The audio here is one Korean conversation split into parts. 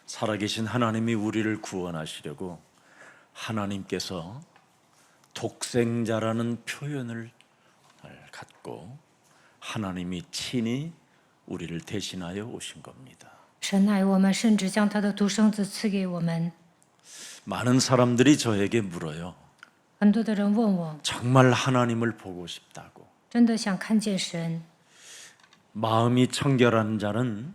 살아계신 하나님이 우리를 구원하시려고 하나님께서 독생자라는 표현을 갖고 하나님이 친히 우리를 대신하여 오신 겁니다. 神爱我们，甚至将他的独生子赐给我们。 많은 사람들이 저에게 물어요. 很多的人问我， 정말 하나님을 보고 싶다고. 真的想看见神。 마음이 청결한 자는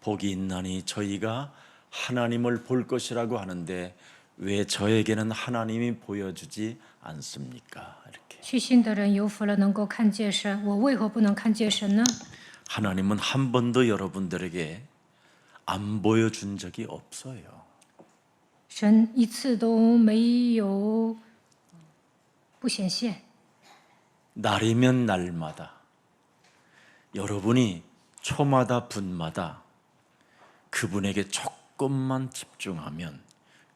복이 있나니 저희가 하나님을 볼 것이라고 하는데 왜 저에게는 하나님이 보여주지 않습니까? 이렇게. 虚心的人有福了，能够看见神。我为何不能看见神呢？ 하나님은 한 번도 여러분들에게 안 보여준 적이 없어요. 神一次都没有不显现。 날이면 날마다 여러분이 초마다 분마다 그분에게 조금만 집중하면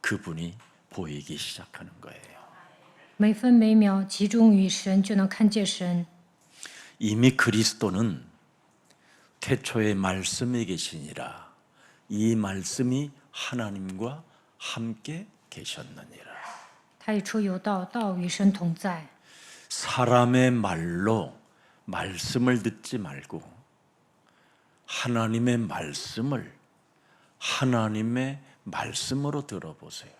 그분이 보이기 시작하는 거예요. 每分每秒集中于神，就能看见神。 이미 그리스도는 태초에 말씀이 계시니라. 이 말씀이 하나님과 함께 계셨느니라. 太初有道，道与神同在。 사람의 말로 말씀을 듣지 말고 하나님의 말씀을 하나님의 말씀으로 들어보세요.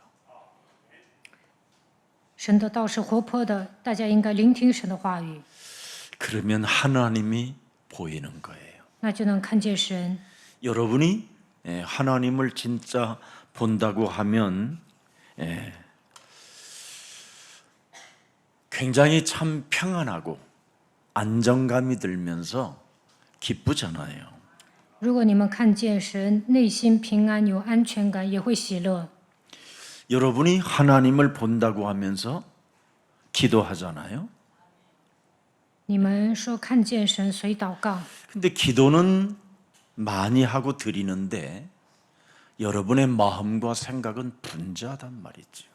神的道是活泼的，大家应该聆听神的话语， 그러면 하나님이 보이는 거예요. 那就能看见神。 여러분이 하나님을 진짜 본다고 하면 굉장히 참 평안하고 안정감이 들면서 기쁘잖아요. 如果你们看见神，内心平安有安全感，也会喜乐。 여러분이 하나님을 본다고 하면서 기도하잖아요. 你们说看见神，所以祷告。 근데 기도는 많이 하고 드리는데 여러분의 마음과 생각은 분주하단 말이죠.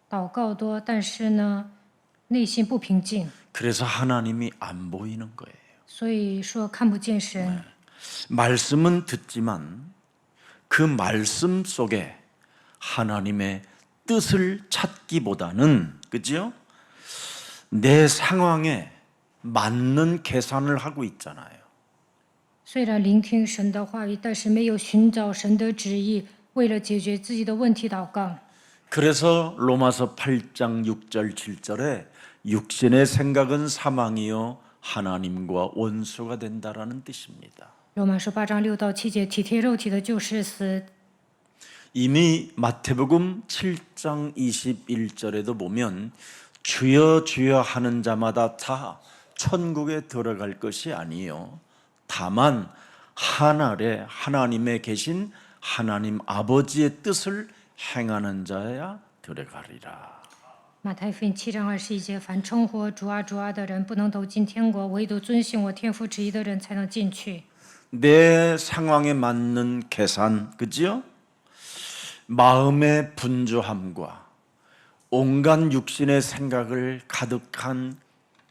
祷告多，但是呢，内心不平静， 그래서 하나님이 안 보이는 거예요. 所以说看不见神。 말씀은 듣지만 그 말씀 속에 하나님의 뜻을 찾기보다는 그죠? 내 상황에 맞는 계산을 하고 있잖아요. 虽然聆听神的话语，但是没有寻找神的旨意，为了解决自己的问题祷告。 그래서 로마서 8장 6절 7절에 육신의 생각은 사망이요 하나님과 원수가 된다라는 뜻입니다. 罗马书8章6到7节，体贴肉体的就是死。 이미 마태복음 7장 21절에도 보면 주여 주여 하는 자마다 다 천국에 들어갈 것이 아니요 다만 하늘에 하나님에 계신 하나님 아버지의 뜻을 행하는 자야 들어가리라. 马太福音7章21节，凡称呼主啊主啊的人，不能走进天国，唯独遵行我天父旨意的人才能进去。 내 상황에 맞는 계산, 그지요? 마음의 분주함과 온갖 육신의 생각을 가득한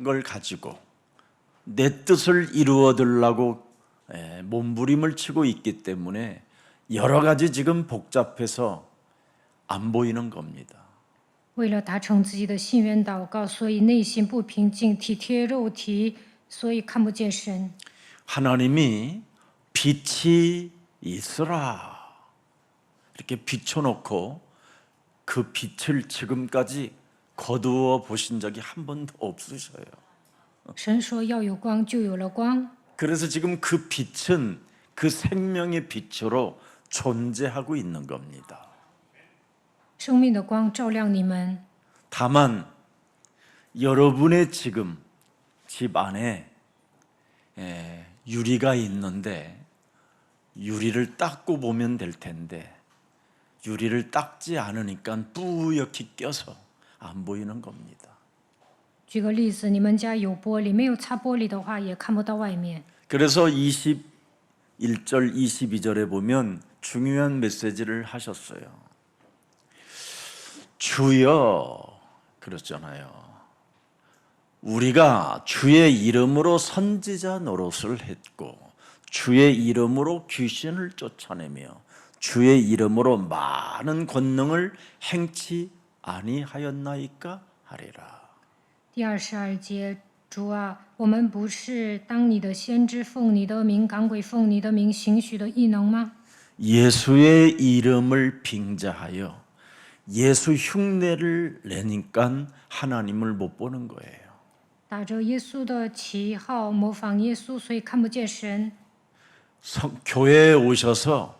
걸 가지고 내 뜻을 이루어들라고 몸부림을 치고 있기 때문에 여러 가지 지금 복잡해서 안 보이는 겁니다. 为了达成自己的心愿祷告，所以内心不平静，体贴肉体，所以看不见神。 하나님이 빛이 있으라 이렇게 비춰놓고 그 빛을 지금까지 거두어 보신 적이 한 번도 없으셔요. 神说要有光，就有了光。 그래서 지금 그 빛은 그 생명의 빛으로 존재하고 있는 겁니다. 生命的光照亮你们， 다만 여러분의 지금 집 안에 유리가 있는데 유리를 닦고 보면 될 텐데 유리를 닦지 않으니까 뿌옇게 껴서 안 보이는 겁니다. 举个例子，你们家有玻璃，没有擦玻璃的话，也看不到外面。 그래서 21절 22절에 보면 중요한 메시지를 하셨어요. 주여 그랬잖아요. 우리가 주의 이름으로 선지자 노릇을 했고 주의 이름으로 귀신을 쫓아내며 주의 이름으로 많은 권능을 행치 아니하였나이까 하리라. 第22节，主啊，我们不是当你的先知奉你的名赶鬼，奉你的名行许的异能吗？ 예수의 이름을 빙자하여 예수 흉내를 내니까 하나님을 못 보는 거예요. 打着耶稣的旗号模仿耶稣，所以看不见神。 교회에 오셔서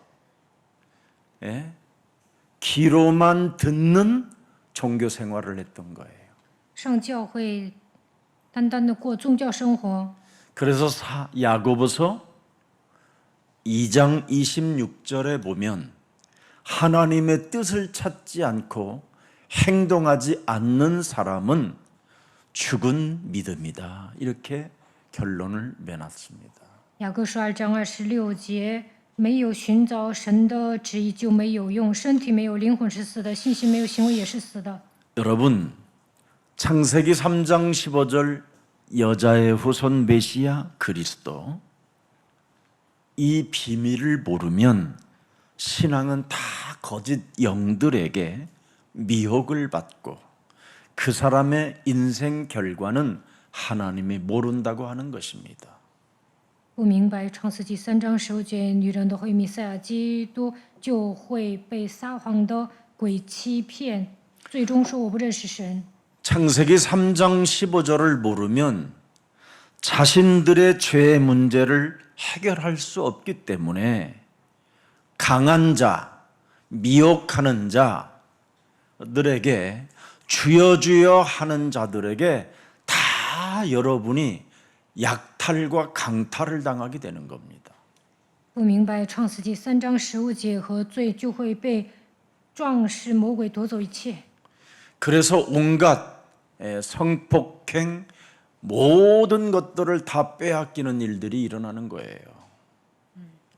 귀로만 듣는 종교 생활을 했던 거예요. 上教会单单的过宗教生活。 그래서 야고보서 2장 26절에 보면 하나님의 뜻을 찾지 않고 행동하지 않는 사람은 죽은 믿음이다. 이렇게 결론을 내놨습니다. 雅各书2章26节，没有寻找神的旨意就没有用，身体没有灵魂是死的，信心没有行为也是死的。 여러분, 창세기 3장 15절 여자의 후손 메시아 그리스도 이 비밀을 모르면 신앙은 다 거짓 영들에게 미혹을 받고 그 사람의 인생 결과는 하나님이 모른다고 하는 것입니다. 不明白创世纪3章15节，女人的会弥赛亚基督就会被撒谎的鬼欺骗，最终说我不认识神。 창세기 3장 15절을 모르면 자신들의 죄의 문제를 해결할 수 없기 때문에 강한 자, 미혹하는 자들에게 주여 주여 하는 자들에게 다 여러분이 약탈과 강탈을 당하게 되는 겁니다. 不明白创世纪3章15节和罪，就会被壮士魔鬼夺走一切。 그래서 온갖 성폭행 모든 것들을 다 빼앗기는 일들이 일어나는 거예요.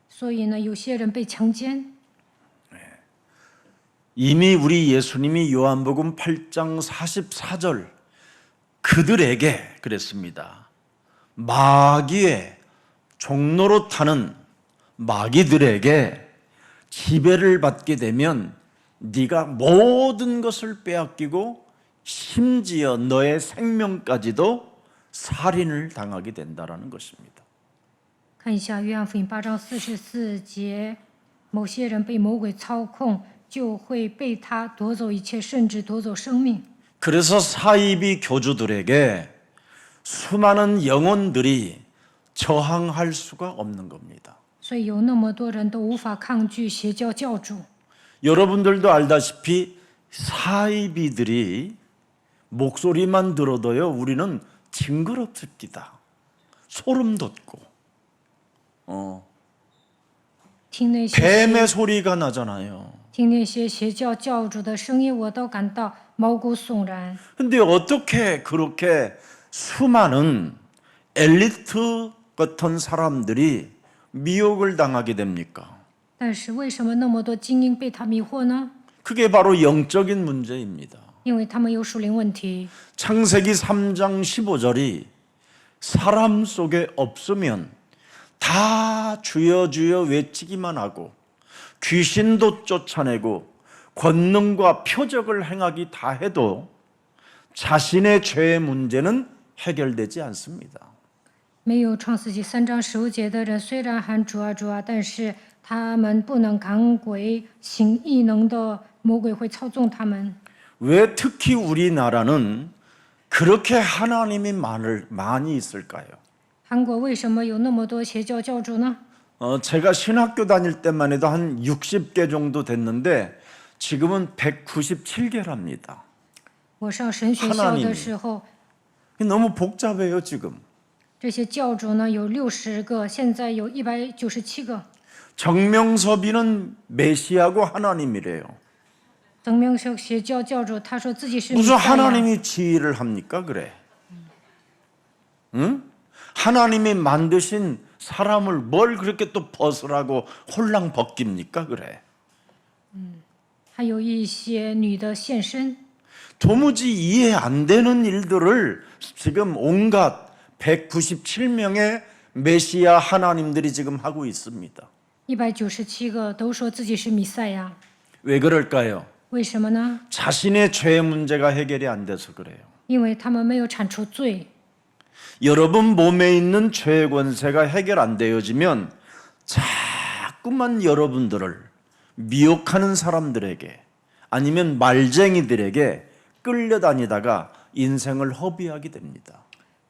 所以呢，有些人被强奸。 이미 우리 예수님이 요한복음 8장 44절 그들에게 그랬습니다. 마귀의 종로로 타는 마귀들에게 지배를 받게 되면 네가 모든 것을 빼앗기고 심지어 너의 생명까지도 살인을 당하게 된다라는 것입니다. 看一下约翰福音8章44节，某些人被魔鬼操控，就会被他夺走一切，甚至夺走生命。 그래서 사이비 교주들에게 수많은 영혼들이 저항할 수가 없는 겁니다. 所以有那么多人都无法抗拒邪教教主。 여러분들도 알다시피 사이비들이 목소리만 들어도요 우리는 징그럽습니다. 소름 돋고 听那些 뱀의 소리가 나잖아요. 听那些邪教教主的声音，我都感到毛骨悚然。 근데 어떻게 그렇게 수많은 엘리트 같은 사람들이 미혹을 당하게 됩니까? 但是为什么那么多精英被他迷惑呢？ 그게 바로 영적인 문제입니다. 因为他们有属灵问题。 창세기 3장 15절이 사람 속에 없으면 다 주여 주여 외치기만 하고 귀신도 쫓아내고 권능과 표적을 행하기 다 해도 자신의 죄의 문제는 해결되지 않습니다. 没有创世纪3章15节的人，虽然喊主啊主啊，但是他们不能赶鬼，行异能的魔鬼会操纵他们。 왜 특히 우리나라는 그렇게 하나님이 많이 있을까요? 韩国为什么有那么多邪教教主呢？ 제가 신학교 다닐 때만 해도 한 60개 정도 됐는데 지금은 197개랍니다. 我上神学校的时候， 너무 복잡해요 지금. 这些教主呢有60个，现在有197个。 정명섭이는 메시아고 하나님이래요. 曾明修邪教教主他说自己是弥 무슨 赛亚， 하나님이 지휘를 합니까 그래? 응? 하나님이 만드신 사람을 뭘 그렇게 또 벗으라고 홀랑 벗깁니까 그래? 还有一些女的现身。 도무지 이해 안 되는 일들을 지금 온갖 197명의 메시아 하나님들이 지금 하고 있습니다. 197个都说自己是弥赛亚， 왜 그럴까요? 为什么呢？ 자신의 죄 문제가 해결이 안 돼서 그래요. 因为他们没有铲除罪。 여러분 몸에 있는 죄의 권세가 해결 안 되어지면 자꾸만 여러분들을 미혹하는 사람들에게 아니면 말쟁이들에게 끌려다니다가 인생을 허비하게 됩니다.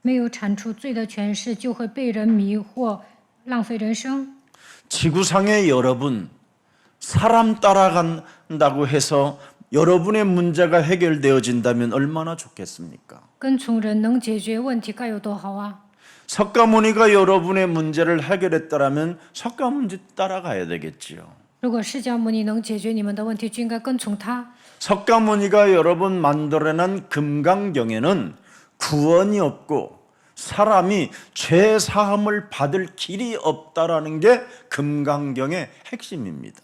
没有铲除罪的权势，就会被人迷惑，浪费人生。 지구상의 여러분, 사람 따라간다고 해서 여러분의 문제가 해결되어진다면 얼마나 좋겠습니까? 跟从人能解决问题该有多好啊！ 석가모니가 여러분의 문제를 해결했다라면 석가모니 따라가야 되겠지요. 如果释迦牟尼能解决你们的问题，就应该跟从他。 석가모니가 여러분 만들어낸 금강경에는 구원이 없고 사람이 죄 사함을 받을 길이 없다라는 게 금강경의 핵심입니다.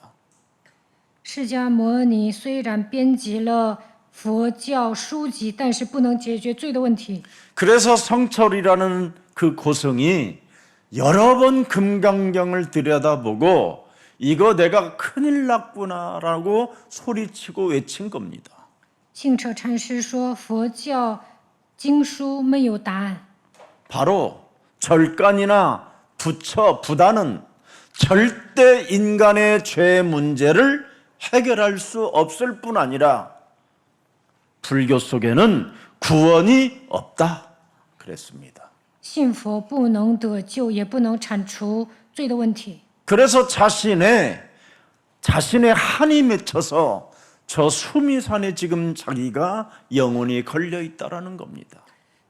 释迦牟尼虽然编辑了佛教书籍，但是不能解决罪的问题。 그래서 성철이라는 그 고성이 여러 번 금강경을 들여다보고 이거 내가 큰일 났구나라고 소리치고 외친 겁니다. 庆彻禅师说，佛教经书没有答案。 바로 절간이나 부처, 부다는 절대 인간의 죄 문제를 해결할 수 없을 뿐 아니라 불교 속에는 구원이 없다 그랬습니다. 信佛不能得救，也不能铲除罪的问题。 그래서 자신의 한이 맺혀서 저 수미산에 지금 자기가 영혼이 걸려 있다라는 겁니다.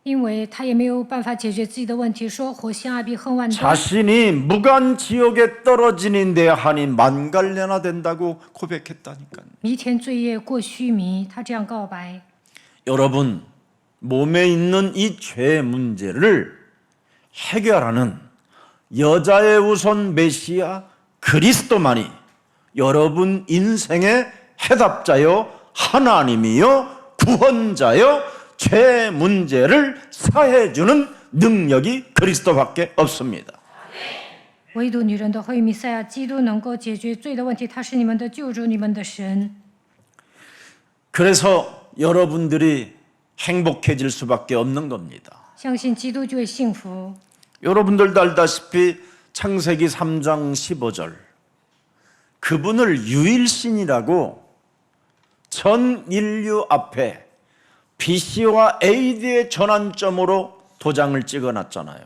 因为他也没有办法解决自己的问题，说火星阿比恨万端， 자신이 무간 지옥에 떨어지는 데 한이 만갈래나 된다고 고백했다니까요. 弥天罪业过须弥，他这样告白。 여러분 몸에 있는 이 죄 문제를 해결하는 여자의 우선 메시아 그리스도만이 여러분 인생의 해답자요 하나님이요 구원자요 죄 문제를 사해주는 능력이 그리스도밖에 없습니다. 唯独女人的会弥赛亚基督能够解决罪的问题，他是你们的救主，你们的神。 그래서 여러분들이 행복해질 수밖에 없는 겁니다. 相信基督就会幸福。 여러분들도 알다시피 창세기 3장 15절 그분을 유일신이라고 전 인류 앞에 BC와 AD의 전환점으로 도장을 찍어놨잖아요.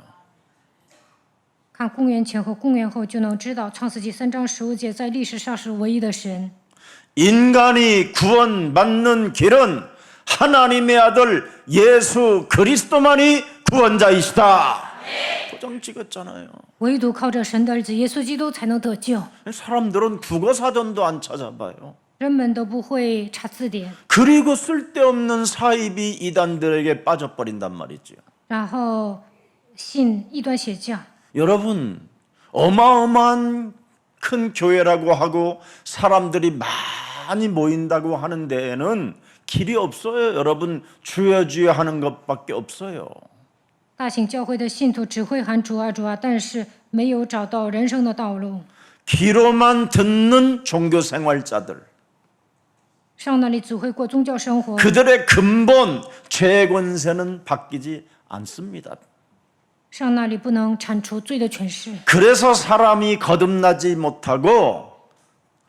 看公元前和公元后，就能知道创世纪3章15节在历史上是唯一的神。 인간이 구원받는 길은 하나님의 아들 예수 그리스도만이 구원자이시다. 도장 찍었잖아요. 唯独靠着神的儿子耶稣基督才能得救。 사람들은 국어사전도 안 찾아봐요. 人们都不会查字典， 그리고 쓸데없는 사이비 이단들에게 빠져버린단 말이죠. 然后信异端邪教。 여러분 어마어마한 큰 교회라고 하고 사람들이 많이 모인다고 하는 데에는 길이 없어요. 여러분 주여 주여 하는 것밖에 없어요. 大型教会的信徒只会喊主啊主啊，但是没有找到人生的道路。 귀로만 듣는 종교생활자들 上那里只会过宗教生活， 그들의 근본 죄 권세는 바뀌지 않습니다. 上那里不能铲除罪的权势， 그래서 사람이 거듭나지 못하고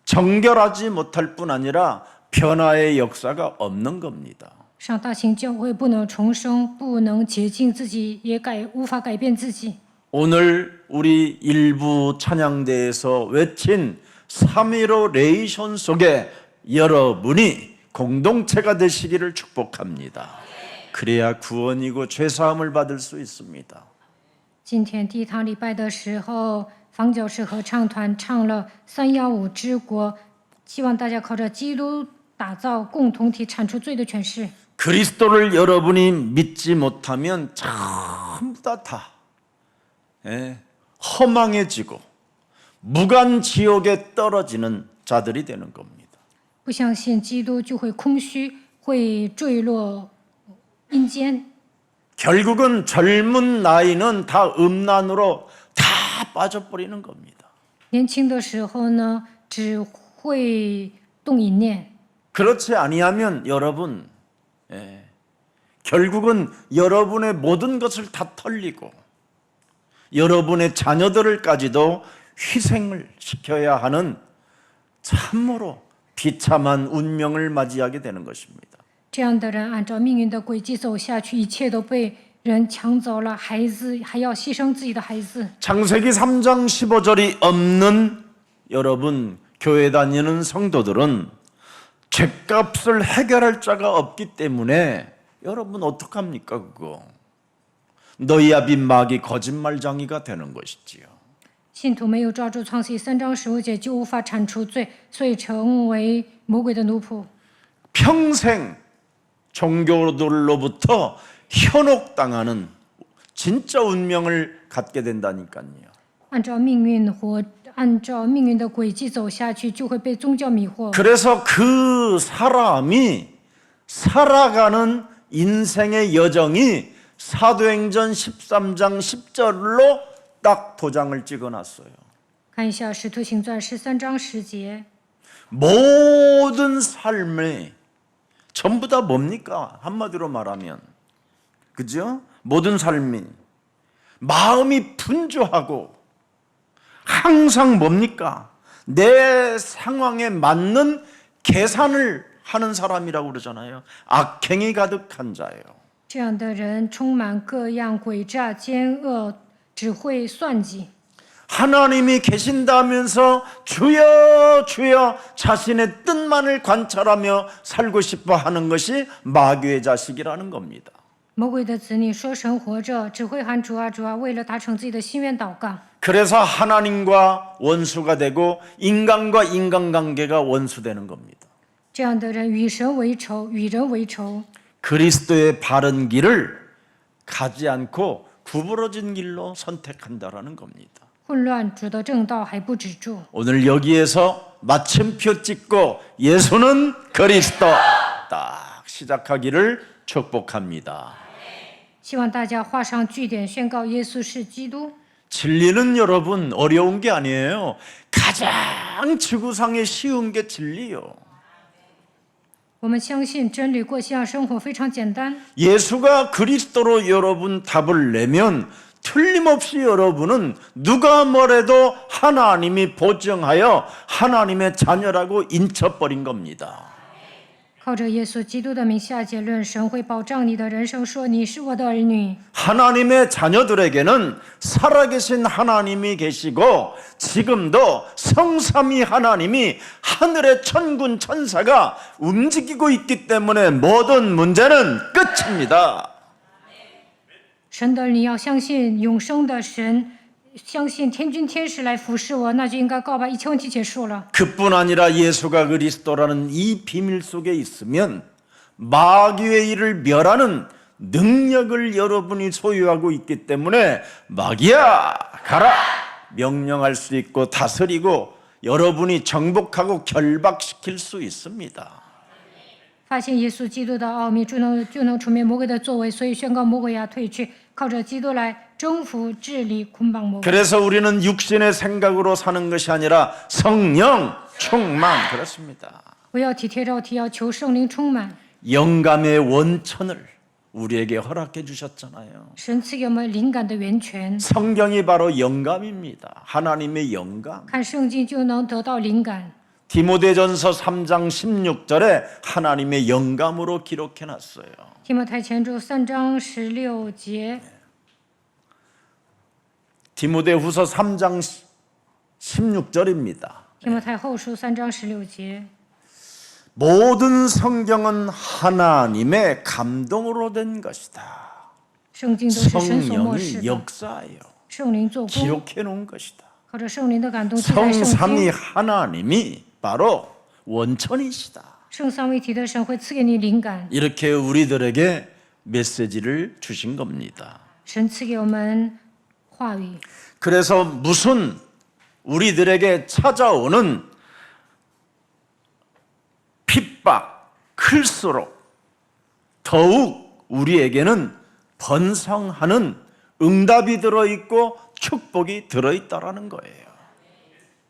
정결하지 못할 뿐 아니라 변화의 역사가 없는 겁니다. 上大型教会不能重生，不能洁净自己，也无法改变自己。 오늘 우리 일부 찬양대에서 외친 3.15 레이션 속에 여러분이 공동체가 되시기를 축복합니다. 그래야 구원이고 죄사함을 받을 수 있습니다. 今天第一堂礼拜的时候，房教士合唱团唱了315之国，希望大家靠着基督打造共同体，铲除罪的权势。 그리스도를 여러분이 믿지 못하면 전부 다 허망해지고 무간 지옥에 떨어지는 자들이 되는 겁니다. 不相信基督就会空虚，会坠落阴间。 결국은 젊은 나이는 다 음란으로 다 빠져버리는 겁니다. 年轻的时候呢，只会动一念。 그렇지 아니하면 여러분 결국은 여러분의 모든 것을 다 털리고 여러분의 자녀들을까지도 희생을 시켜야 하는 참으로 비참한 운명을 맞이하게 되는 것입니다. 这样的人按照命运的轨迹走下去，一切都被人抢走了，孩子还要牺牲自己的孩子。 창세기 3장 15절이 없는 여러분 교회 다니는 성도들은 죄값을 해결할 자가 없기 때문에 여러분 어떡합니까 그거? 너희 아비 마귀 거짓말장이가 되는 것이지요. 信徒没有抓住创世3章15节，就无法铲除罪，所以成为魔鬼的奴仆。 평생 종교들로부터 현혹당하는 진짜 운명을 갖게 된다니까요. 按照命运活，按照命运的轨迹走下去，就会被宗教迷惑。 그래서 그 사람이 살아가는 인생의 여정이 사도행전 13장 10절로 딱 도장을 찍어놨어요. 看一下《使徒行传》13章10节， 모든 삶이 전부 다 뭡니까? 한마디로 말하면 그죠? 모든 삶이 마음이 분주하고 항상 뭡니까? 내 상황에 맞는 계산을 하는 사람이라고 그러잖아요. 악행이 가득한 자예요. 这样的人充满各样诡诈、奸恶，只会算计。 하나님이 계신다면서 주여 주여 자신의 뜻만을 관찰하며 살고 싶어 하는 것이 마귀의 자식이라는 겁니다. 魔鬼的子女说神活着，只会喊主啊主啊，为了达成自己的心愿祷告。 그래서 하나님과 원수가 되고 인간과 인간관계가 원수되는 겁니다. 这样的人与神为仇，与人为仇。 그리스도의 바른 길을 가지 않고 구부러진 길로 선택한다라는 겁니다. 混乱主的正道还不止住。 오늘 여기에서 마침표 찍고 예수는 그리스도 딱 시작하기를 축복합니다. 希望大家画上句点，宣告耶稣是基督。 진리는 여러분 어려운 게 아니에요. 가장 지구상에 쉬운 게 진리요. 我们相信真理过信仰生活非常简单。 예수가 그리스도로 여러분 답을 내면 틀림없이 여러분은 누가 뭐래도 하나님이 보증하여 하나님의 자녀라고 인쳐버린 겁니다. 靠着耶稣基督的名下结论，神会保障你的人生，说你是我的儿女。 하나님의 자녀들에게는 살아계신 하나님이 계시고 지금도 성삼위 하나님이 하늘의 천군 천사가 움직이고 있기 때문에 모든 문제는 끝입니다. 神的儿女要相信永生的神，相信天君天使来服侍我，那就应该告白，一切问题结束了。 그뿐 아니라 예수가 그리스도라는 이 비밀 속에 있으면 마귀의 일을 멸하는 능력을 여러분이 소유하고 있기 때문에 마귀야 가라 명령할 수 있고 다스리고 여러분이 정복하고 결박시킬 수 있습니다. 发现耶稣基督的奥秘，就能除灭魔鬼的作为，所以宣告魔鬼要退去，靠着基督来征服、治理、捆绑魔鬼。 그래서 우리는 육신의 생각으로 사는 것이 아니라 성령 충만 그렇습니다. 不要体贴肉体，要求圣灵充满。 영감의 원천을 우리에게 허락해 주셨잖아요. 神赐给我们灵感的源泉， 성경이 바로 영감입니다. 하나님의 영감. 看圣经就能得到灵感。 디모데전서 3장 16절에 하나님의 영감으로 기록해 놨어요. 提摩太前书3章16节， 디모데후서 3장 16절입니다. 提摩太后书3章16节， 모든 성경은 하나님의 감동으로 된 것이다. 圣经都是神所默 성령이 示的， 역사예요. 圣灵做工， 기록해 놓은 것이다. 靠着圣灵的感动记载圣 성삼위 经。 하나님이 바로 원천이시다. 圣三位一体的神会赐给你灵感， 이렇게 우리들에게 메시지를 주신 겁니다. 神赐给我们话语。 그래서 무슨 우리들에게 찾아오는 핍박 클수록 더욱 우리에게는 번성하는 응답이 들어있고 축복이 들어있다라는 거예요.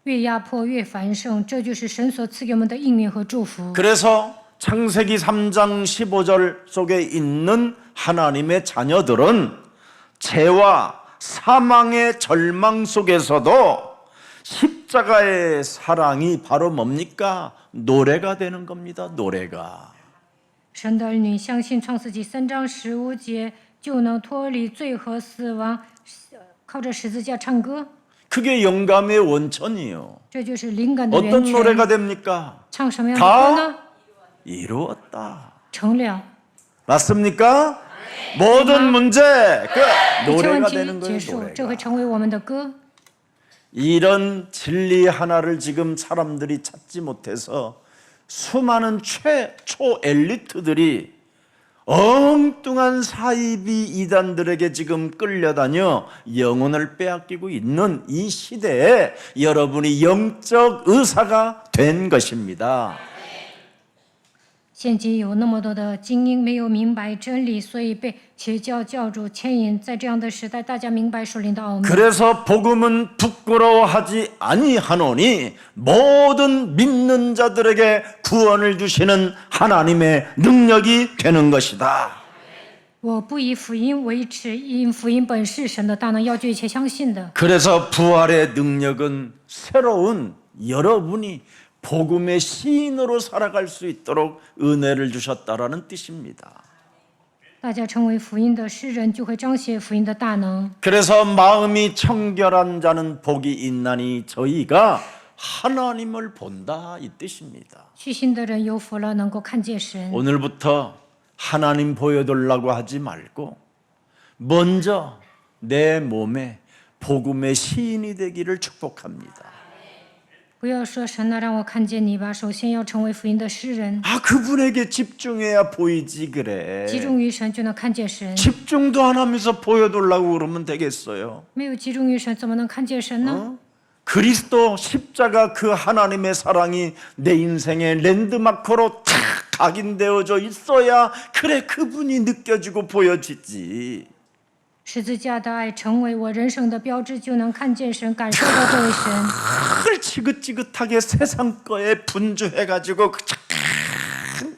越压迫越繁盛，这就是神所赐给我们的应允和祝福。 그래서 창세기 3장 15절 속에 있는 하나님의 자녀들은 죄와 사망의 절망 속에서도 십자가의 사랑이 바로 뭡니까? 노래가 되는 겁니다. 노래가. 神的儿女相信创世纪3章15节，就能脱离罪和死亡，靠着十字架唱歌， 그게 영감의 원천이에요. 这就是灵感的源 어떤 泉。 노래가 됩니까? 唱什么样的歌呢？ 이루었다. 成了， 맞습니까? 모든 문제 그 一切问 노래가 题 되는 结 거예요. 束，这 노래가. 会成为我们的歌。 이런 진리 하나를 지금 사람들이 찾지 못해서 수많은 최초 엘리트들이 엉뚱한 사이비 이단들에게 지금 끌려다녀 영혼을 빼앗기고 있는 이 시대에 여러분이 영적 의사가 된 것입니다. 现今有那么多的精英没有明白真理，所以被邪教教主牵引。在这样的时代，大家明白属灵的奥秘。 그래서 복음은 부끄러워하지 아니하노니 모든 믿는 자들에게 구원을 주시는 하나님의 능력이 되는 것이다. 我不以福音为耻，因福音本是神的大能，要救一切相信的。 그래서 부활의 능력은 새로운 여러분이 복음의 시인으로 살아갈 수 있도록 은혜를 주셨다라는 뜻입니다. 大家成为福音的诗人，就会彰显福音的大能。 그래서 마음이 청결한 자는 복이 있나니 저희가 하나님을 본다 이 뜻입니다. 虚心的人有福了，能够看见神。 오늘부터 하나님 보여달라고 하지 말고 먼저 내 몸에 복음의 시인이 되기를 축복합니다. 不要说神啊，让我看见你吧。首先要成为福音的诗人， 아 그분에게 집중해야 보이지 그래. 集中于神就能看见神。 집중도 안 하면서 보여달라고 그러면 되겠어요. 没有集中于神，怎么能看见神呢？ 그리스도 십자가 그 하나님의 사랑이 내 인생의 랜드마크로 탁 각인되어져 있어야 그래 그분이 느껴지고 보여지지. 十字架的爱成为我人生的标志，就能看见神，感受到这位神。 늘 지긋지긋하게 세상 거에 분주해가지고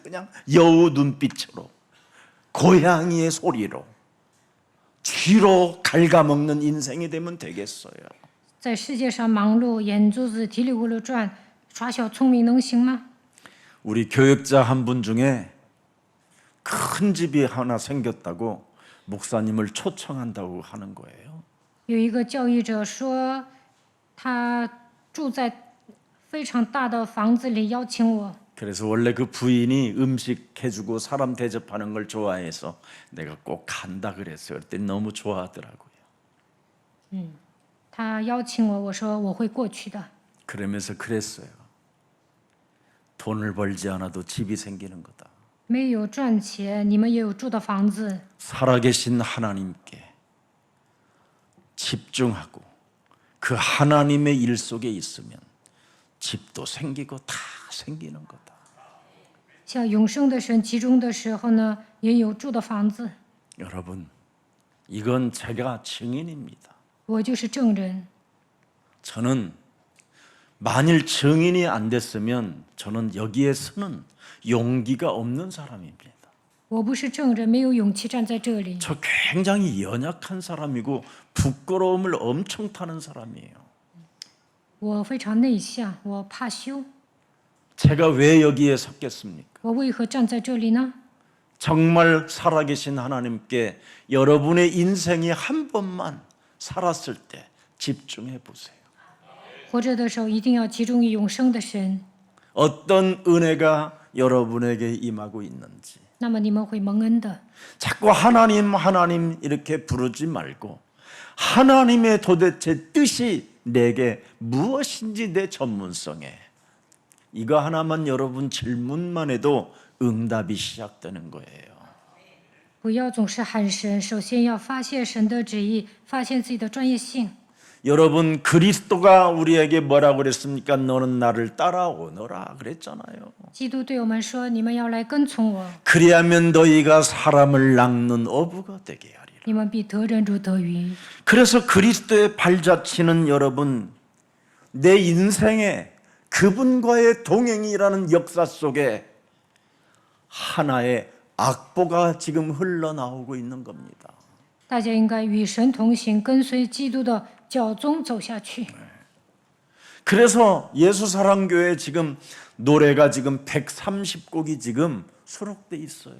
그냥 여우 눈빛으로 고양이의 소리로 쥐로 갉아먹는 인생이 되면 되겠어요. 在世界上忙碌，眼珠子嘀里咕噜转，耍小聪明能行吗？ 우리 교육자 한 분 중에 큰 집이 하나 생겼다고 목사님을 초청한다고 하는 거예요. 有一个教育者说，他住在非常大的房子里，邀请我。 그래서 원래 그 부인이 음식 해주고 사람 대접하는 걸 좋아해서 내가 꼭 간다 그랬어요. 그때 너무 좋아하더라고요. 他邀请我，我说我会过去的。 그러면서 그랬어요. 돈을 벌지 않아도 집이 생기는 거다. 没有赚钱，你们也有住的房子。 살아계신 하나님께 집중하고 그 하나님의 일 속에 있으면 집도 생기고 다 생기는 거다. 向永生的神集中的时候呢，也有住的房子。 여러분, 이건 제가 증인입니다. 我就是证人。 저는 만일 증인이 안 됐으면 저는 여기에 서는 용기가 없는 사람입니다. 我不是证人，没有勇气站在这里。 저 굉장히 연약한 사람이고 부끄러움을 엄청 타는 사람이에요. 我非常内向，我怕羞。 제가 왜 여기에 섰겠습니까? 我为何站在这里呢？ 정말 살아계신 하나님께 여러분의 인생이 한 번만 살았을 때 집중해 보세요. 活着的时候一定要集中于永生的神， 어떤 은혜가 여러분에게 임하고 있는지. 那么你们会蒙恩的。 자꾸 하나님 하나님 이렇게 부르지 말고 하나님의 도대체 뜻이 내게 무엇인지 내 전문성에 이거 하나만 여러분 질문만 해도 응답이 시작되는 거예요. 不要总是喊神，首先要发现神的旨意，发现自己的专业性。 여러분 그리스도가 우리에게 뭐라고 그랬습니까? 너는 나를 따라오너라 그랬잖아요. 基督对我们说：“你们要来跟从我， 그리하면 너희가 사람을 낚는 어부가 되게 하리라. 你们必得人如得鱼。” 그래서 그리스도의 발자취는 여러분 내 인생에 그분과의 동행이라는 역사 속에 하나의 악보가 지금 흘러나오고 있는 겁니다. 大家应该与神同行，跟随基督的教宗走下去。 그래서 예수사랑교회 지금 노래가 지금 130곡이 지금 수록돼 있어요.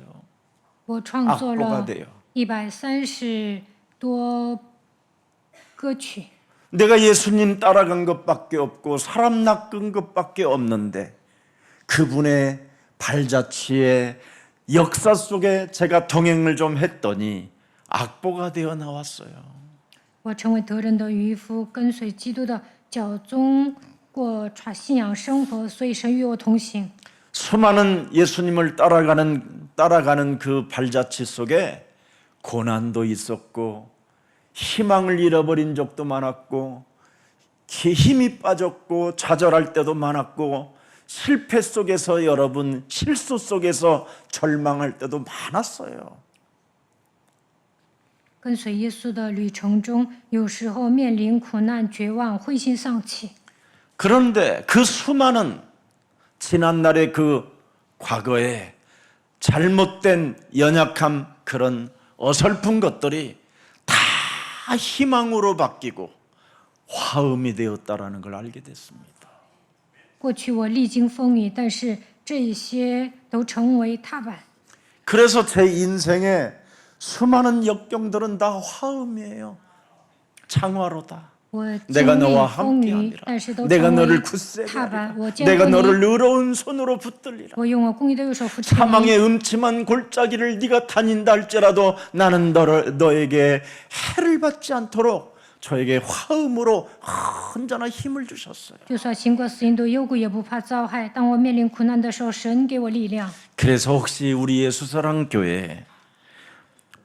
我创作 악보가 了 돼요. 130多歌曲。 내가 예수님 따라간 것밖에 없고 사람 낚은 것밖에 없는데 그분의 발자취의 역사 속에 제가 동행을 좀 했더니 악보가 되어 나왔어요. 我成为得人的渔夫，跟随基督的教宗过信仰生活，所以神与我同行。 수많은 예수님을 따라가는 그 발자취 속에 고난도 있었고 희망을 잃어버린 적도 많았고 힘이 빠졌고 좌절할 때도 많았고 실패 속에서 여러분 실수 속에서 절망할 때도 많았어요. 跟随耶稣的旅程中，有时候面临苦难、绝望、灰心丧气。 그런데 그 수많은 지난날의 그 과거에 잘못된 연약함 그런 어설픈 것들이 다 희망으로 바뀌고 화음이 되었다라는 걸 알게 됐습니다. 过去我历经风雨，但是这一些都成为踏板。 그래서 제 인생에 수많은 역경들은 다 화음이에요. 창화로다. 我 내가 经 너와 历风雨， 함께하리라. 但是都 내가 成 너를 为 굳세게 踏板。 하리라. 我坚 내가 固 너를 你， 의로운 손으로 붙들리라. 我用我公义的右手扶持你。 사망의 음침한 골짜기를 네가 다닌다 할지라도 나는 너에게 해를 받지 않도록 저에게 화음으로 언제나 힘을 주셨어요. 就算行过死荫的幽谷，也不怕遭害。当我面临苦难的时候，神给我力量。 그래서 혹시 우리 예수사랑교회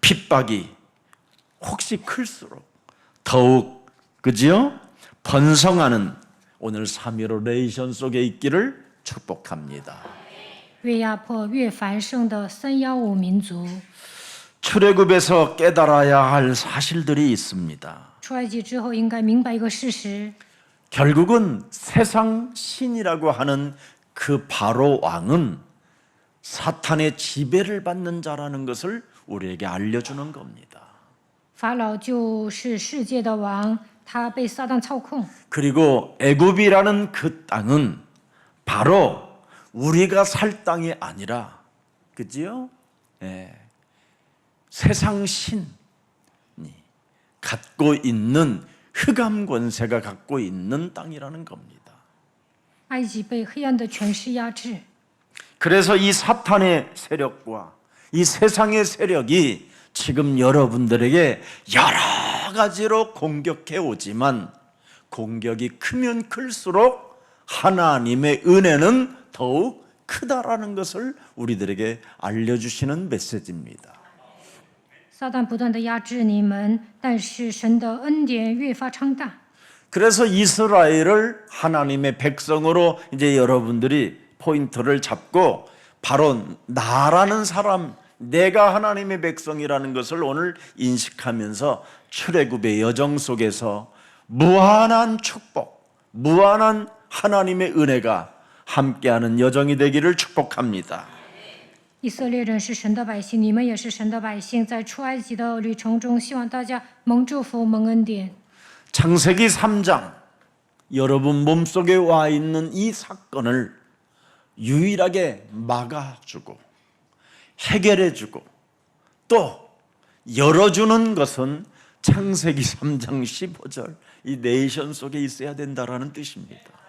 핍박이 혹시 클수록 더욱 그지요? 번성하는 오늘 3.15 레이션 속에 있기를 축복합니다. 越压迫越繁盛的315民族。 출애굽에서 깨달아야 할 사실들이 있습니다. 出埃及之后，应该明白一个事实： 결국은 세상 신이라고 하는 그 바로 왕은 사탄의 지배를 받는 자라는 것을 우리에게 알려주는 겁니다. 法老就是世界的王，他被撒旦操控。 그리고 애굽이라는 그 땅은 바로 우리가 살 땅이 아니라 그지요? 예. 세상 신이 갖고 있는 흑암 권세가 갖고 있는 땅이라는 겁니다. 埃及被黑暗的权势压制， 그래서 이 사탄의 세력과 이 세상의 세력이 지금 여러분들에게 여러 가지로 공격해 오지만 공격이 크면 클수록 하나님의 은혜는 더욱 크다라는 것을 우리들에게 알려주시는 메시지입니다. 撒旦不断的压制你们，但是神的恩典越发昌大。 그래서 이스라엘을 하나님의 백성으로 이제 여러분들이 포인트를 잡고 바로 나라는 사람, 내가 하나님의 백성이라는 것을 오늘 인식하면서 출애굽의 여정 속에서 무한한 축복, 무한한 하나님의 은혜가 함께하는 여정이 되기를 축복합니다. 以色列人是神的百姓，你们也是神的百姓，在出埃及的旅程中，希望大家蒙祝福、蒙恩典。 창세기 3장 여러분 몸속에 와 있는 이 사건을 유일하게 막아주고 해결해주고 또 열어주는 것은 창세기 3장 15절 이 네이션 속에 있어야 된다라는 뜻입니다.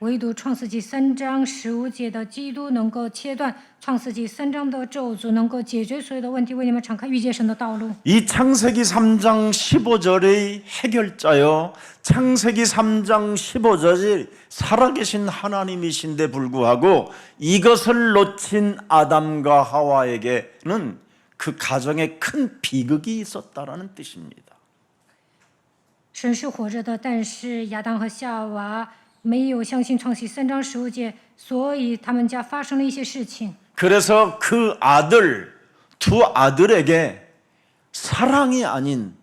唯独创世纪3章15节的基督能够切断创世纪3章的咒诅，能够解决所有的问题，为你们敞开遇见神的道路。 이 창세기 3장 15절의 해결자요 창세기 3장 15절이 살아계신 하나님이신데 불구하고 이것을 놓친 아담과 하와에게는 그 가정에 큰 비극이 있었다라는 뜻입니다. 神是活着的，但是亚当和夏娃没有相信创世纪3章15节，所以他们家发生了一些事情。 그래서 그 두 아들에게 사랑이 아닌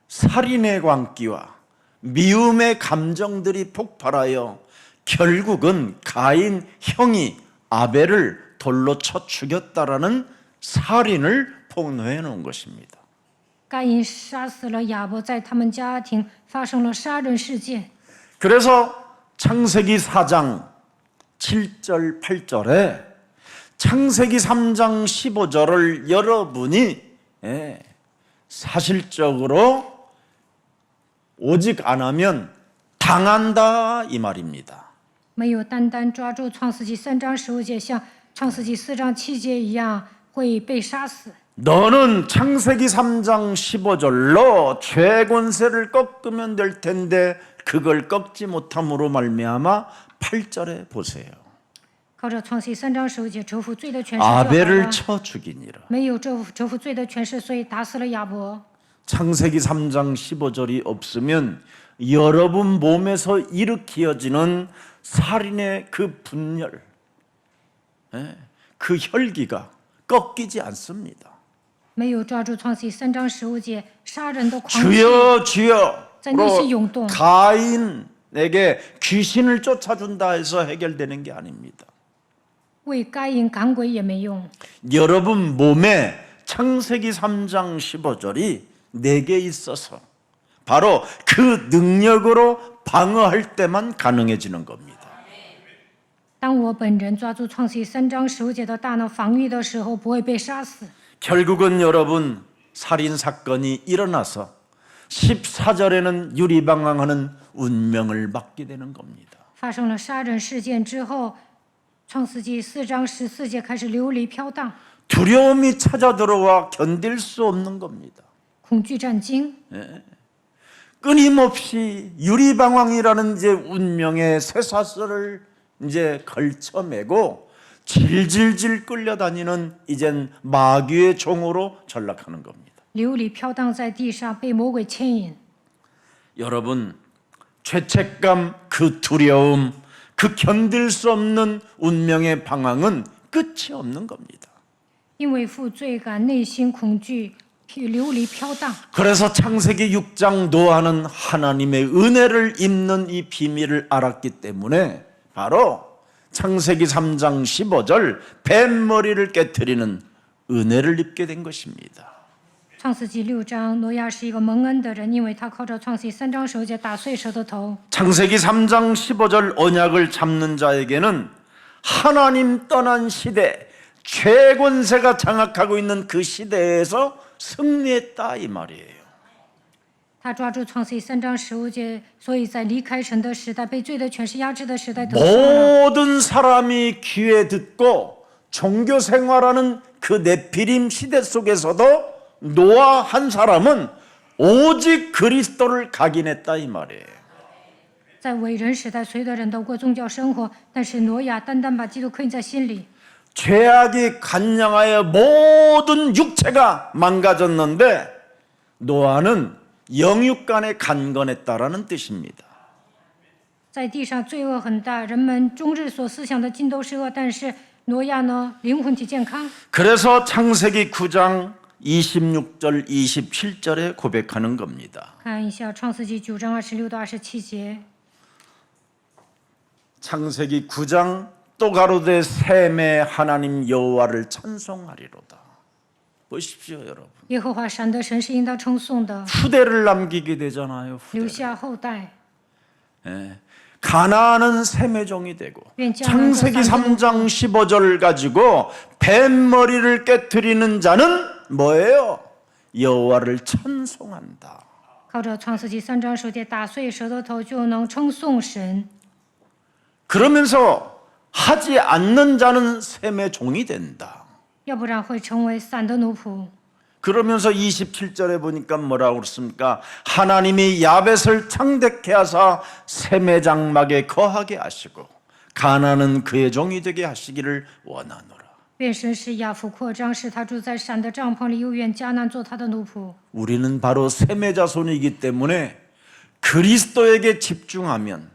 살인의 광기와 미움의 감정들이 폭발하여 결국은 가인 형이 아벨을 돌로 쳐 죽였다라는 살인을 폭로해 놓은 것입니다. 该隐杀死了亚伯，在他们家庭发生了杀人事件。 그래서 창세기 4장 7절 8절에 창세기 3장 15절을 여러분이 사실적으로 오직 안 하면 당한다 이 말입니다. 没有单单抓住创世纪3章15节，像创世纪4章7节一样会被杀死。 너는 창세기 3장 15절로 죄 권세를 꺾으면 될 텐데 그걸 꺾지 못함으로 말미암아 8절에 보세요. 靠着创世纪3章15节折服罪的权势就好 아벨을 了， 쳐 죽이니라. 没有折服罪的权势，所以打死了亚伯。 창세기 3장 15절이 없으면 여러분 몸에서 일으켜지는 살인의 그 분열, 그 혈기가 꺾이지 않습니다. 没有抓住创世纪3章15节杀人的狂气， 주여 주여 在内心涌动。 가인에게 귀신을 쫓아준다 해서 해결되는 게 아닙니다. 为该隐赶鬼也没用。 여러분 몸에 창세기 3장 15절이 내게 있어서 바로 그 능력으로 방어할 때만 가능해지는 겁니다. 当我本人抓住创世纪3章15节的大脑防御的时候，不会被杀死。 결국은 여러분 살인 사건이 일어나서 14절에는 유리방황하는 운명을 맞게 되는 겁니다. 发生了杀人事件之后，创世纪4章14节开始流离飘荡， 두려움이 찾아 들어와 견딜 수 없는 겁니다. 恐惧战惊， 끊임없이 유리방황이라는 이제 운명의 쇠사슬을 이제 걸쳐매고 질질질 끌려다니는 이젠 마귀의 종으로 전락하는 겁니다. 流离飘荡在地上，被魔鬼牵引。 여러분 죄책감, 그 두려움, 그 견딜 수 없는 운명의 방황은 끝이 없는 겁니다. 因为负罪感、内心恐惧、流离飘荡。 그래서 창세기 6장 노아는 하나님의 은혜를 입는 이 비밀을 알았기 때문에 바로 창세기 3장 15절 뱀머리를 깨트리는 은혜를 입게 된 것입니다. 创世纪6章，挪亚是一个蒙恩的人，因为他靠着创世纪3章15节打碎蛇的头。 창세기 3장 15절 언약을 잡는 자에게는 하나님 떠난 시대, 죄권세가 장악하고 있는 그 시대에서 승리했다 이 말이에요. 他抓住创世纪3章15节，所以在离开神的时代、被罪的权势压制的时代得胜了。 모든 사람이 귀에 듣고 종교 생활하는 그 네피림 시대 속에서도 노아 한 사람은 오직 그리스도를 각인했다 이 말이에요. 在伟人时代，所有的人都过宗教生活，但是挪亚单单把基督刻印在心里。 죄악이 간영하여 모든 육체가 망가졌는데 노아는 영육간에 강건했다라는 뜻입니다. 在地上罪恶很大，人们终日所思想的尽都是恶，但是挪亚呢，灵魂体健康。 그래서 창세기 9장 26절 27절에 고백하는 겁니다. 看一下创世纪9章26到27节。 창세기 9장 또 가로되 셈의 하나님 여호와를 찬송하리로다. 보십시오 여러분. 耶和华闪的神是应当称颂的， 후대를 남기게 되잖아요. 留 후대를. 下后代。 가나안은 셈의 종이 되고 왠지 창세기 않아서 3장 15절 가지고 뱀머리를 깨트리는 자는 뭐예요? 여호와를 찬송한다. 靠着创世纪3章15节打碎蛇的头，就能称颂神。 그러면서 하지 않는 자는 셈의 종이 된다. 要不然会成为散的奴仆。 그러면서 27절에 보니까 뭐라고 그랬습니까? 하나님이 야벳을 창대케 하사 셈의 장막에 거하게 하시고 가나안은 그의 종이 되게 하시기를 원하노라. 愿神使亚弗扩张，使他住在闪的帐篷里，又愿迦南做他的奴仆。 우리는 바로 셈의 자손이기 때문에 그리스도에게 집중하면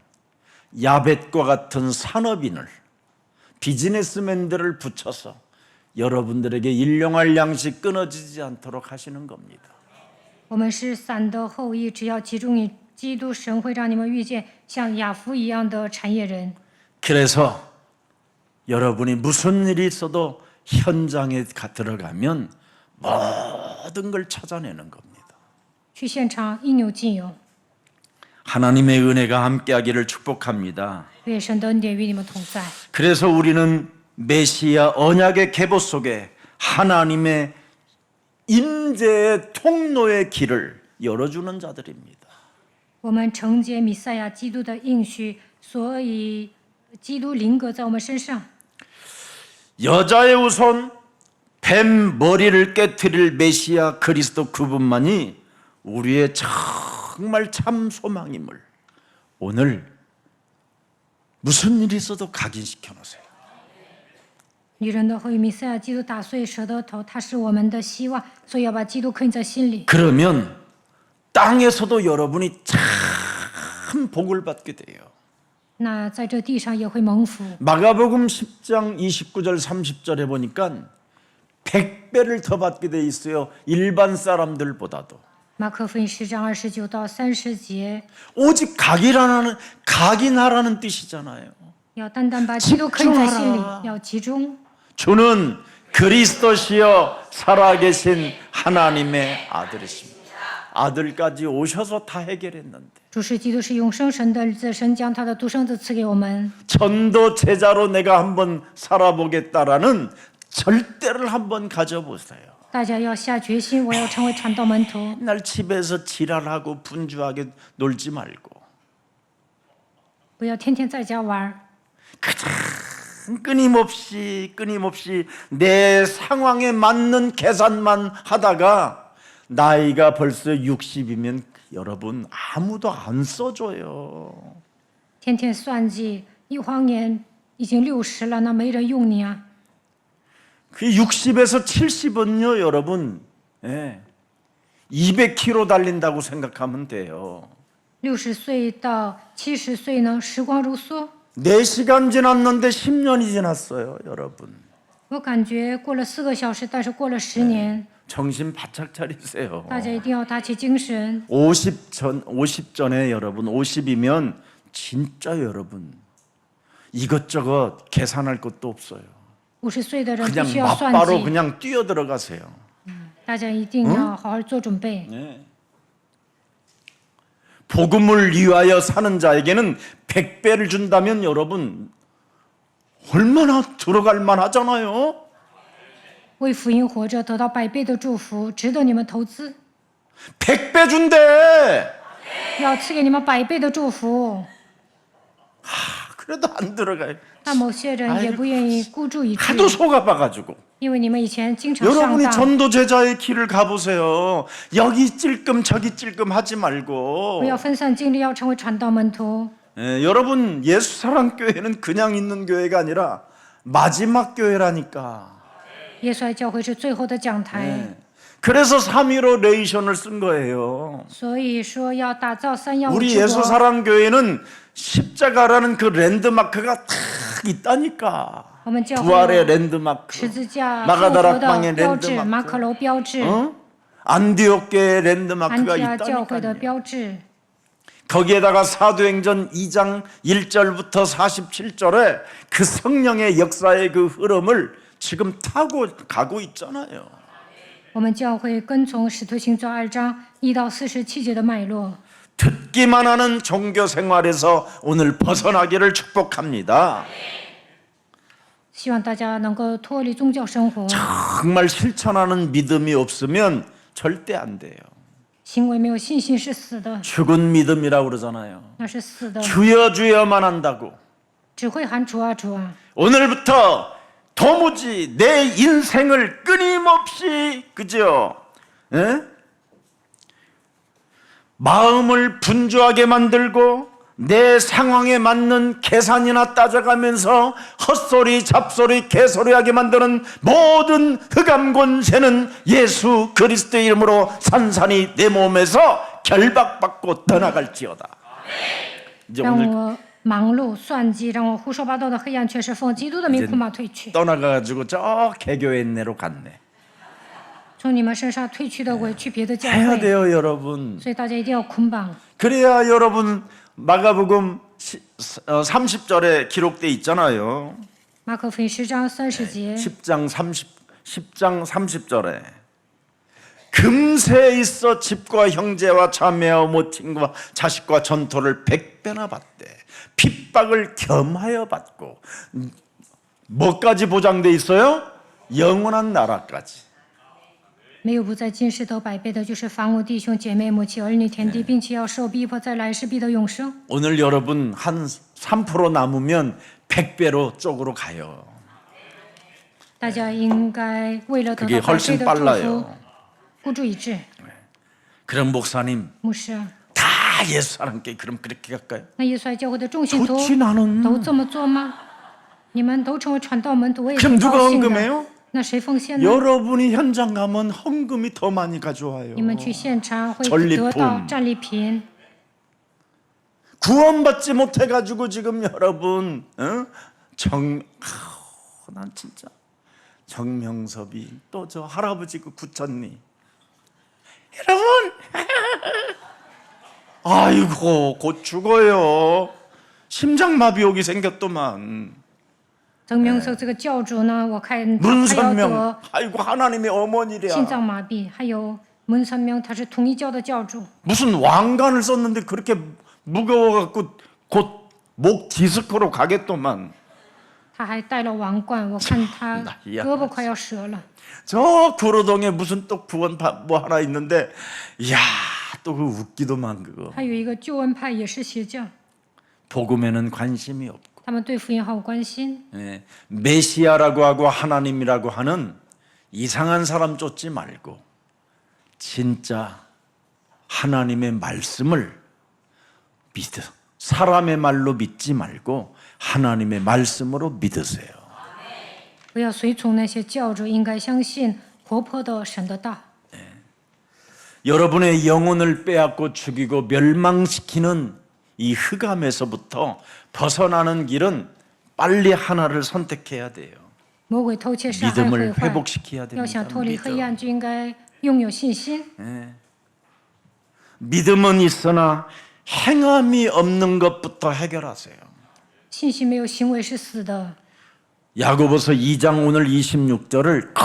야벳과 같은 산업인을 비즈니스맨들을 붙여서 여러분들에게 일용할 양식 끊어지지 않도록 하시는 겁니다. 我们是散的后裔，只要集中于基督神会让你们遇见像雅弗一样的产业人。 그래서 여러분이 무슨 일이 있어도 현장에 들어가면 모든 걸 찾아내는 겁니다. 去现场应有尽有， 하나님의 은혜가 함께하기를 축복합니다. 愿神的恩典与你们同在。 그래서 우리는 메시아 언약의 계보 속에 하나님의 임재의 통로의 길을 열어주는 자들입니다. 我们承接弥赛亚基督的应许，所以基督临格在我们身上。 여자의 우선 뱀 머리를 깨트릴 메시아 그리스도 그분만이 우리의 정말 참 소망임을 오늘 무슨 일이 있어도 각인시켜 놓으세요. 女人的后裔弥赛亚基督打碎蛇的头，他是我们的希望，所以要把基督刻印在心里。 그러면 땅에서도 여러분이 참 복을 받게 돼요. 那在这地上也会蒙福。 마가복음 10장 29절 30절에 보니까 100배를 더 받게 돼 있어요. 일반 사람들보다도. 马可福音10章29到30节， 오직 각인하라는 뜻이잖아요. 要单单把基督刻印在心里 집중하라 ，要集中。 주는 그리스도시여 살아계신 하나님의 아들이십니다. 아들까지 오셔서 다 해결했는데 主是基督，是永生神的儿子，神将他的独生子赐给我们。 전도 제자로 내가 한번 살아보겠다라는 절대를 한번 가져보세요. 大家要下决心，我要成为传道门徒， 맨날 집에서 지랄하고 분주하게 놀지 말고 不要天天在家玩儿， 끊임없이 내 상황에 맞는 계산만 하다가 나이가 벌써 60이면 여러분 아무도 안 써줘요. 天天算计，一晃眼已经60了，那没人用你啊。 그 60에서 70은요 여러분 200km 달린다고 생각하면 돼요. 60岁到70岁呢，时光如梭。 4시간 지났는데 10년이 지났어요 여러분. 我感觉过了4个小时，但是过了10年， 정신 바짝 차리세요. 大家一定要打起精神。 50 전에 여러분 50이면 진짜 여러분 이것저것 계산할 것도 없어요. 50岁的人不 그냥 需要算 맞바로 计， 그냥 뛰어 들어가세요. 大家一定要好好做准备。 복음을 위하여 사는 자에게는 100배를 준다면 여러분 얼마나 들어갈 만하잖아요. 为福音活着，得到100倍的祝福，值得你们投资。 100배 준대. 要赐给你们100倍的祝福， 그래도 안 들어가요. 但某些人也不愿意孤注一掷， 하도 속아봐가지고. 因为你们以前经常上 여러분이 当。 전도 제자의 길을 가보세요. 여기 찔끔 저기 찔끔 하지 不 말고. 要分散精力，要成为传道门徒。 여러분 예수사랑교회는 그냥 있는 교회가 아니라 마지막 교회라니까. 耶稣爱教会是最后的讲台， 그래서 3.15 레이션을 쓴 거예요. 所以说要打造315 우리 之国。 예수사랑교회는 십자가라는 그 랜드마크가 딱 있다니까. 我们教会 부활의 有 랜드마크, 十字架、复活 마가다락방의 的标志、马 랜드마크, 可楼标志、 안디옥교의 安 랜드마크가 提阿教会的 있다니까요. 标志。 거기에다가 사도행전 2장 1절부터 47절에 그 성령의 역사의 그 흐름을 지금 타고 가고 있잖아요. 我们教会跟从使徒行传2章1到47节的脉络， 듣기만 하는 종교 생활에서 오늘 벗어나기를 축복합니다. 希望大家能够脱离宗教生活， 정말 실천하는 믿음이 없으면 절대 안 돼요. 行为没有信心是死的， 죽은 믿음이라고 그러잖아요. 那是死的， 주여 주여만 한다고. 只会喊主啊主啊。 오늘부터 도무지 내 인생을 끊임없이 그죠? 예? 마음을 분주하게 만들고 내 상황에 맞는 계산이나 따져가면서 헛소리 잡소리 개소리하게 만드는 모든 흑암 권세는 예수 그리스도의 이름으로 산산이 내 몸에서 결박받고 떠나갈지어다. 이제 让 오늘 我忙碌算计，让我胡说八道的黑暗权势奉基督的名恐怕退去， 떠나가가지고 저 개교회 내로 갔네. 从你们身上退去的鬼去别的教 해야 会， 돼요, 여러분. 所以大家一定要捆绑。 그래야 여러분 마가복음 30절에 기록돼 있잖아요. 马可福音10章30节， 10장 30절에 금세 있어 집과 형제와 자매와 모친과 자식과 전토를 100배나 받되 핍박을 겸하여 받고 뭐까지 보장돼 있어요? 영원한 나라까지. 没有不在今世得100倍的，就是凡我弟兄姐妹、母亲、儿女、田地，并且要受逼迫，在来世必得永生。 오늘 여러분 한 3% 남으면 100배로 쪽으로 가요. 大家应该为了得 그게 到100倍 훨씬 的祝福， 빨라요. 孤注一掷。 그럼 목사님 牧师啊， 다 예수 사람께 그럼 그렇게 갈까요? 那耶稣爱教会的众信徒 좋지 나는. 都这么做吗？你们都成为传道门徒，我也 그럼 挺高 누가 兴的。 헌금해요? 那谁奉献呢？ 여러분이 현장 가면 헌금이 더 많이 가져와요. 你们去现场会 전리품 得到战利品。 구원받지 못해가지고 지금 여러분 난 진짜 정명섭이 또 저 할아버지 그 구천리 여러분 아이고 곧 죽어요. 심장마비 오기 생겼더만. 曾明寿这个教主呢，我看他还要 문선명 得 아이고 하나님의 心 어머니랴. 脏麻痹，还有文三明，他是统一教的教主， 무슨 왕관을 썼는데 그렇게 무거워갖고 곧 목 디스크로 가겠더만. 他还戴了王冠，我看他 나 이 胳膊快要折了。 저 구로동에 무슨 또 구원 뭐 하나 있는데, 이야 또 그 웃기도만 그거. 还有一个救恩派也是邪教， 복음에는 관심이 없고, 他们对福音毫无关心。 예, 메시아라고 하고 하나님이라고 하는 이상한 사람 쫓지 말고 진짜 하나님의 말씀을 믿어. 사람의 말로 믿지 말고 하나님의 말씀으로 믿으세요. 不要随从那些教主，应该相信活泼的神的道。 여러분의 영혼을 빼앗고 죽이고 멸망시키는 이 흑암에서부터 벗어나는 길은 빨리 하나를 선택해야 돼요. 魔鬼偷窃、杀害、毁 믿음을 坏， 회복시켜야 要 됩니다. 想脱离黑 믿음. 暗，就应该拥有信心。 믿음은 있으나 행함이 없는 것부터 해결하세요. 信心没有行为是死的。 야고보서 2장 오늘 26절을 꼭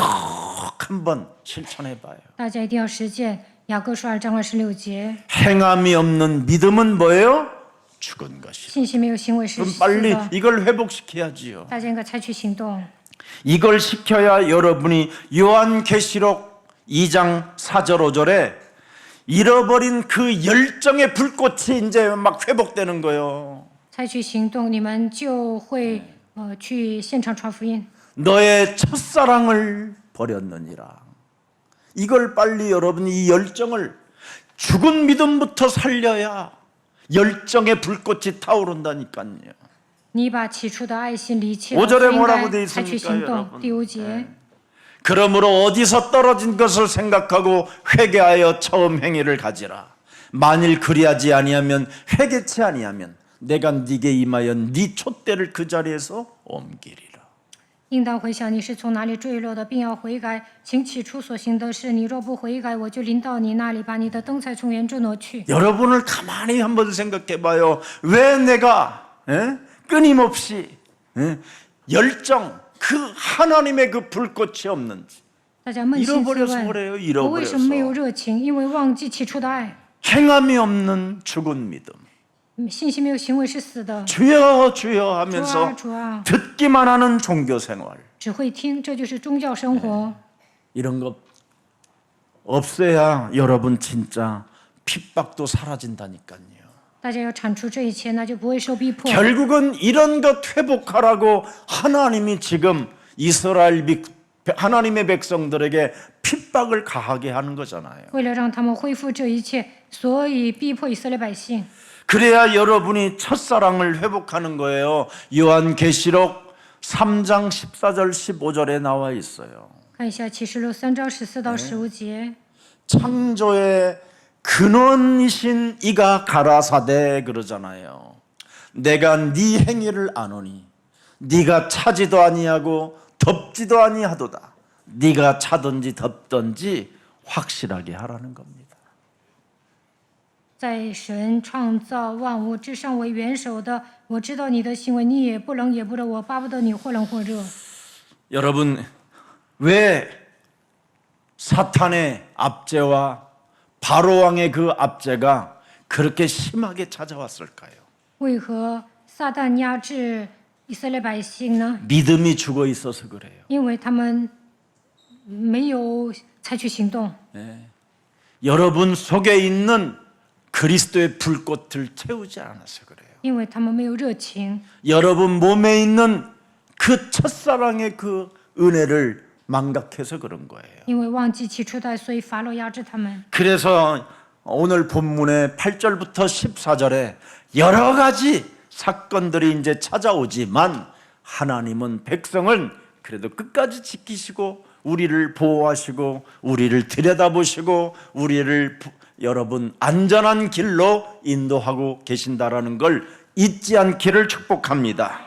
한번 실천해 봐요. 大家一定要实践雅各书2章26节， 행함이 없는 믿음은 뭐예요? 죽은 것이. 信心没有行为是 그럼 死 빨리 的。 이걸 회복시켜야지요. 大家应该采取行动。 이걸 시켜야 여러분이 요한계시록 2장 4절 5절에 잃어버린 그 열정의 불꽃이 이제 막 회복되는 거예요. 采取行动，你们就会去现场传福音。 너의 첫사랑을 버렸느니라. 이걸 빨리 여러분 이 열정을 죽은 믿음부터 살려야 열정의 불꽃이 타오른다니까요. 你把起初的爱心离弃了， 5절에 所以应 뭐라고 该 돼 采取 있습니까, 行动。 여러분? 第5节， 그러므로 어디서 떨어진 것을 생각하고 회개하여 처음 행위를 가지라. 만일 그리하지 아니하면 회개치 아니하면 내가 네게 임하여 네 촛대를 그 자리에서 옮기리라. 应当回想你是从哪里坠落的，并要悔改。请起初所行的事，你若不悔改，我就临到你那里，把你的灯彩从原处挪去。 여러분을 가만히 한번 생각해봐요. 왜 내가 끊임없이 열정 그 하나님의 그 불꽃이 없는지. 大家扪心自 잃어버려서 그래요. 问，我为什么没有 잃어버려서. 热情？因为忘记起初的爱。 행함이 없는 죽은 믿음. 信心没有行为是死的。 주여 주여 主啊， 하면서 主啊， 듣기만 하는 종교 생활. 只会听，这就是宗教生活。 이런 거 없어야 여러분 진짜 핍박도 사라진다니까요. 大家要铲除这一切，那就不会受逼迫。 결국은 이런 것 회복하라고 하나님이 지금 이스라엘 하나님의 백성들에게 핍박을 가하게 하는 거잖아요. 为了让他们恢复这一切，所以逼迫以色列百姓。 그래야 여러분이 첫사랑을 회복하는 거예요. 요한계시록 3장 14절 15절에 나와 있어요. 看一下启示录3章14到15节。 창조의 근원이신 이가 가라사대 그러잖아요. 내가 네 행위를 아노니 네가 차지도 아니하고 덮지도 아니하도다. 네가 차든지 덮든지 확실하게 하라는 겁니다. 在神创造万物之上为元首的，我知道你的行为，你也不冷也不热，我巴不得你或冷或热。 여러분, 왜 사탄의 압제와 바로왕의 그 압제가 그렇게 심하게 찾아왔을까요? 为何撒旦压制以色列百姓呢？ 믿음이 죽어 있어서 그래요. 因为他们没有采取行动， 여러분 속에 있는 그리스도의 불꽃을 채우지 않아서 그래요. 因为他们没有热情， 여러분 몸에 있는 그 첫사랑의 그 은혜를 망각해서 그런 거예요. 因为忘记起初的爱，所以法老压制他们。 그래서 오늘 본문의 8절부터 14절에 여러 가지 사건들이 이제 찾아오지만 하나님은 백성을 그래도 끝까지 지키시고 우리를 보호하시고 우리를 들여다보시고 우리를 여러분 안전한 길로 인도하고 계신다라는 걸 잊지 않기를 축복합니다.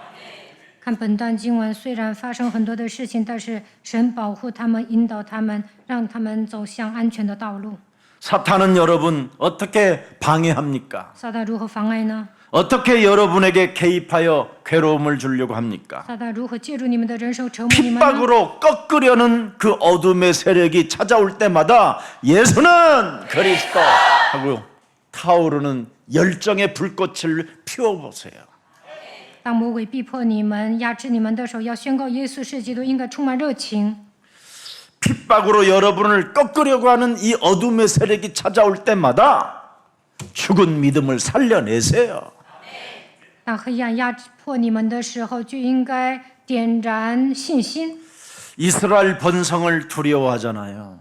看本段经文，虽然发生很多的事情，但是神保护他们，引导他们，让他们走向安全的道路。 사탄은 여러분 어떻게 방해합니까? 撒旦如何妨碍呢？ 어떻게 여러분에게 개입하여 괴로움을 주려고 합니까? 撒旦如何借助你们的人生折磨你们呢？ 핍박으로 꺾으려는 그 어둠의 세력이 찾아올 때마다 예수는 그리스도 하고 타오르는 열정의 불꽃을 피워보세요. 当魔鬼逼迫你们、压制你们的时候，要宣告耶稣是基督，应该充满热情。 핍박으로 여러분을 꺾으려고 하는 이 어둠의 세력이 찾아올 때마다 죽은 믿음을 살려내세요. 当黑暗压迫你们的时候，就应该点燃信心。 이스라엘 번성을 두려워하잖아요.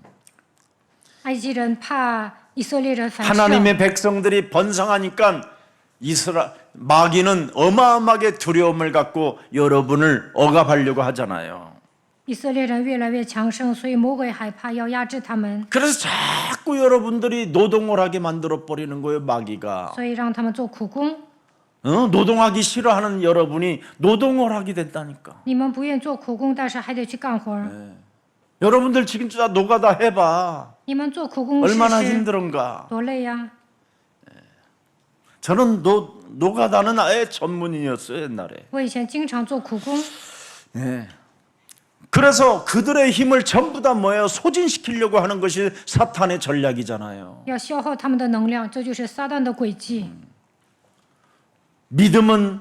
埃及人怕以色列人反射， 하나님의 백성들이 번성하니까 마귀는 어마어마하게 두려움을 갖고 여러분을 억압하려고 하잖아요. 以色列人越来越强盛，所以魔鬼害怕，要压制他们， 그래서 자꾸 여러분들이 노동을 하게 만들어 버리는 거예요, 마귀가. 所以让他们做苦工。 노동하기 싫어하는 여러분이 노동을 하게 된다니까. 你们不愿做苦工，但是还得去干活儿。 여러분들 지금 진짜 노가다 해봐. 你们做苦工试 얼마나 试， 힘든가. 多累呀！ 저는 노가다는 아예 전문인이었어요, 옛날에. 我以前经常做苦工， 그래서 그들의 힘을 전부 다 뭐예요? 소진시키려고 하는 것이 사탄의 전략이잖아요. 要消耗他们的能量，这就是撒旦的诡计。 믿음은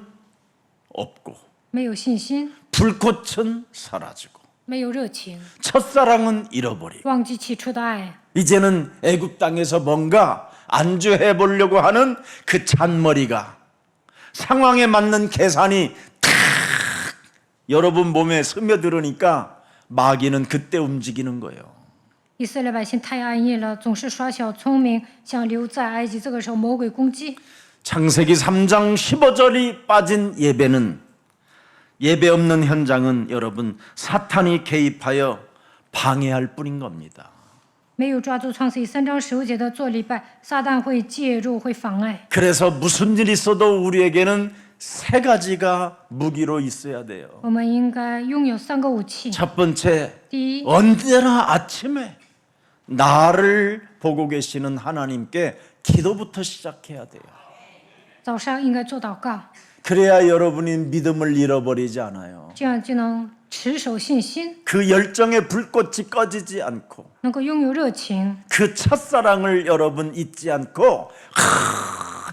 없고 没有信心， 불꽃은 사라지고 没有热情， 첫사랑은 잃어버리고 忘记起初的爱。 이제는 애굽 땅에서 뭔가 안주해 보려고 하는 그 잔머리가 상황에 맞는 계산이 탁 여러분 몸에 스며들으니까 마귀는 그때 움직이는 거예요. 以色列百姓太安逸了，总是耍小聪明，想留在埃及。这个时候，魔鬼攻击。 창세기 3장 15절이 빠진 예배는 예배 없는 현장은 여러분 사탄이 개입하여 방해할 뿐인 겁니다. 没有抓住创世记3章15节的做礼拜，撒旦会介入，会妨碍。 그래서 무슨 일 있어도 우리에게는 세 가지가 무기로 있어야 돼요. 我们应该拥有3个武器。 첫 번째, 第一， 언제나 아침에 나를 보고 계시는 하나님께 기도부터 시작해야 돼요. 早上应该做祷告， 그래야 여러분이 믿음을 잃어버리지 않아요. 这样就能持守信心， 그 열정의 불꽃이 꺼지지 않고 能够拥有热情， 그 첫사랑을 여러분 잊지 않고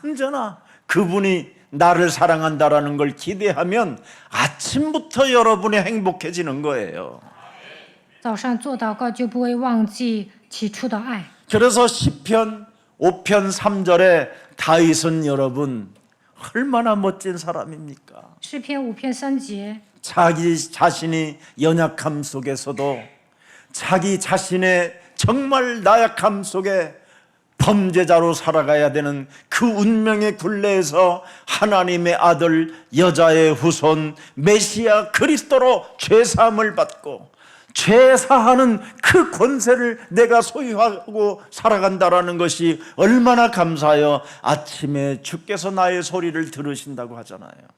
언제나 그분이 나를 사랑한다라는 걸 기대하면 아침부터 여러분이 행복해지는 거예요. 早上做祷告就不会忘记起初的爱。 그래서 시편 5편 3절에 다윗은 여러분 얼마나 멋진 사람입니까? 诗篇5篇3节， 자기 자신이 연약함 속에서도 자기 자신의 정말 나약함 속에 범죄자로 살아가야 되는 그 운명의 굴레에서 하나님의 아들 여자의 후손 메시아 그리스도로 죄사함을 받고 죄사하는 그 권세를 내가 소유하고 살아간다라는 것이 얼마나 감사하여 아침에 주께서 나의 소리를 들으신다고 하잖아요.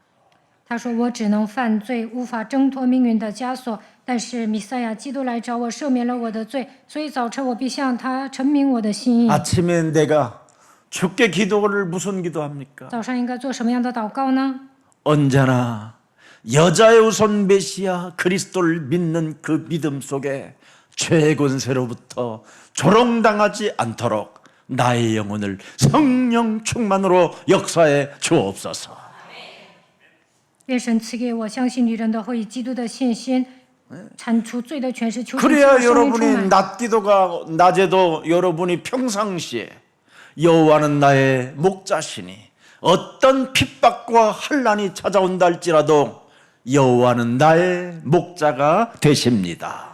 他说：“我只能犯罪，无法挣脱命运的枷锁。但是弥赛亚基督来找我，赦免了我的罪，所以早晨我必向他陈明我的心意。 아침에 내가 주께 기도를 무슨 기도합니까? 早上应该做什么样的祷告呢？ 언제나 여자의 우선 메시아 그리스도를 믿는 그 믿음 속에 죄의 권세로부터 조롱당하지 않도록 나의 영혼을 성령 충만으로 역사해 주옵소서. 愿神赐给我相信女人的后裔基督的信心，铲除罪的权势，求神赐 그래야 我生命充 여러분이 满。 낮기도가 낮에도 여러분이 평상시에 여호와는 나의 목자시니 어떤 핍박과 환난이 찾아온다 할지라도 여호와는 나의 목자가 되십니다.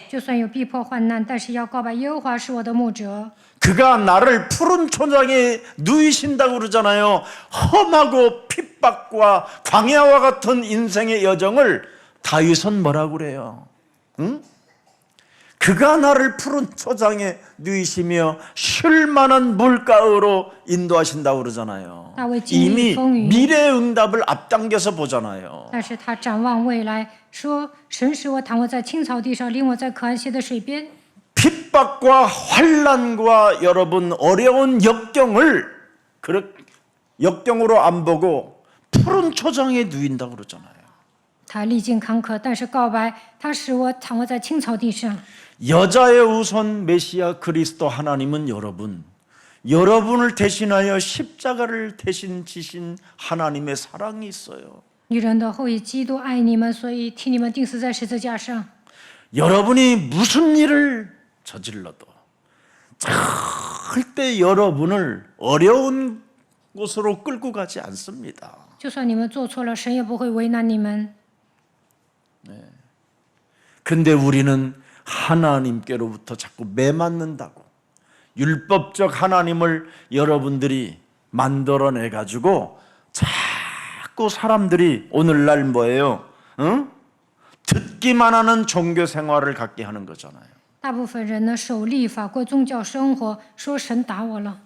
就算有逼迫患难，但是要告白耶和华是我的牧者。 그가 나를 푸른 초장에 누이신다고 그러잖아요. 험하고 핍박과 광야와 같은 인생의 여정을 다윗은 뭐라고 그래요? 응? 그가 나를 푸른 초장에 누이시며 쉴 만한 물가으로 인도하신다고 그러잖아요. 이미 미래의 응답을 앞당겨서 보잖아요. 但是他展望未来，说：“神使我躺卧在青草地上，领我在可安歇的水边。” 핍박과 환난과 여러분 어려운 역경을 역경으로 안 보고 푸른 초장에 누인다고 그러잖아요. 他历尽坎坷，但是告白，他使我躺卧在青草地上。 여자의 우선 메시아 그리스도 하나님은 여러분을 대신하여 십자가를 대신 지신 하나님의 사랑이 있어요. 女人的后裔基督爱你们，所以替你们钉死在十字架上。 여러분이 무슨 일을 저질러도 절대 여러분을 어려운 곳으로 끌고 가지 않습니다. 就算你们做错了，神也不会为难你们。 근데 우리는 하나님께로부터 자꾸 매맞는다고 율법적 하나님을 여러분들이 만들어내 가지고 자꾸 사람들이 오늘날 뭐예요? 응? 듣기만 하는 종교 생활을 갖게 하는 거잖아요. 大部分人呢守律法过宗教生活，说神打我了。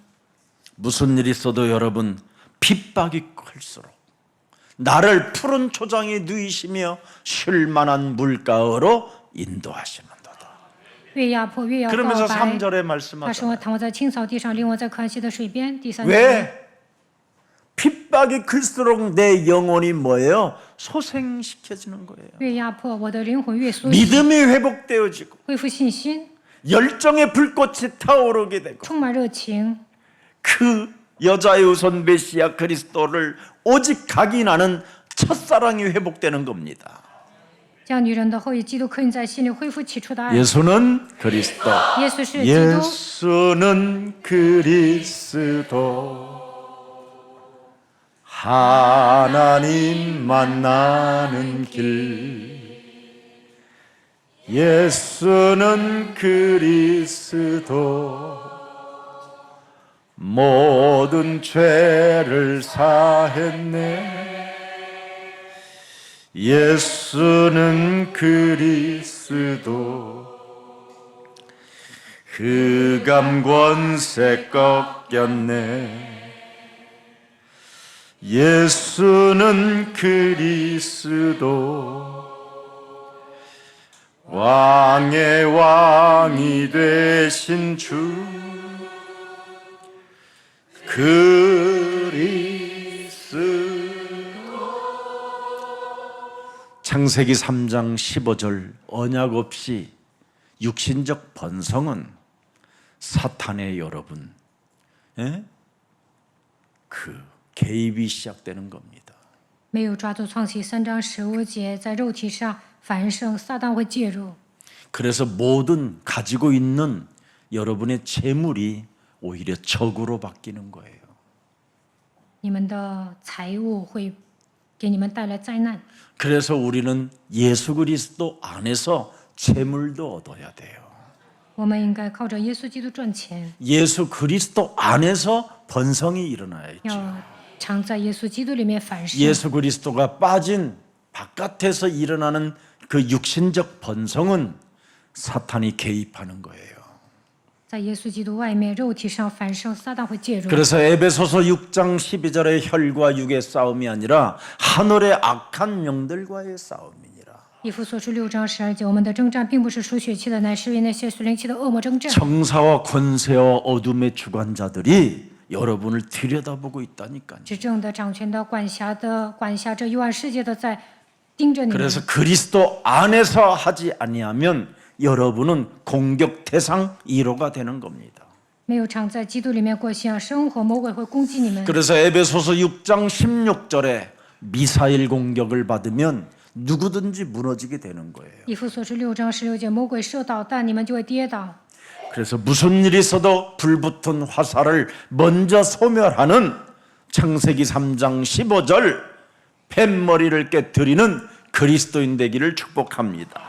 무슨 일 있어도 여러분 핍박이 클수록 나를 푸른 초장에 누이시며 쉴 만한 물가으로 인도하시는도다. 越压迫越要 그러면서 告白。 3절에 他使 말씀하잖아요. 我躺卧在青草地上，领我在可安歇的水边。第三节， 왜? 핍박이 클수록 내 영혼이 뭐예요? 소생시켜지는 거예요. 越压迫我的灵魂越苏醒， 믿음이 회복되어지고 恢复信心， 열정의 불꽃이 타오르게 되고 充满热情。 그 여자의 우선 메시아 그리스도를 오직 각인하는 첫사랑이 회복되는 겁니다. 将女人的后裔基督刻印在心里，恢复起初的爱。 예수는 그리스도. 耶稣是基督， 예수는 그리스도. 하나님 만나는 길. 예수는 그리스도. 모든 죄를 사했네. 예수는 그리스도. 흑암 권세 꺾였네. 예수는 그리스도. 왕의 왕이 되신 주 그리스도. 창세기 3장 15절 언약 없이 육신적 번성은 사탄의 여러분 그 개입이 시작되는 겁니다. 没有抓住创启3章15节，在肉体上繁盛，撒旦会介入。 그래서 모든 가지고 있는 여러분의 재물이 오히려 적으로 바뀌는 거예요. 你们的财物会给你们带来灾难。 그래서 우리는 예수 그리스도 안에서 재물도 얻어야 돼요. 我们应该靠着耶稣基督赚钱， 예수 그리스도 안에서 번성이 일어나야죠. 要常在耶稣基督里面繁盛。 예수 그리스도가 빠진 바깥에서 일어나는 그 육신적 번성은 사탄이 개입하는 거예요. 在耶稣基督外面，肉体上繁盛，撒旦会介入。 그래서 에베소서 6장 12절에 혈과 육의 싸움이 아니라 하늘의 악한 영들과의 싸움이니라. 以弗所书6章12节，我们的征战并不是属血气的，乃是为那些属灵气的恶魔征战。 정사와 권세와 어둠의 주관자들이 여러분을 들여다보고 있다니까요. 执政的、掌权的、管辖这幽暗世界的，在盯着你们。 그래서 그리스도 안에서 하지 아니하면 여러분은 공격 대상 1호가 되는 겁니다. 没有常在基督里面过信仰生活，魔鬼会攻击你们。 그래서 에베소서 6장 16절에 미사일 공격을 받으면 누구든지 무너지게 되는 거예요. 以弗所书6章16节，魔鬼射导弹，你们就会跌倒。 그래서 무슨 일이 있어도 불붙은 화살을 먼저 소멸하는 창세기 3장 15절 뱀머리를 깨뜨리는 그리스도인 되기를 축복합니다.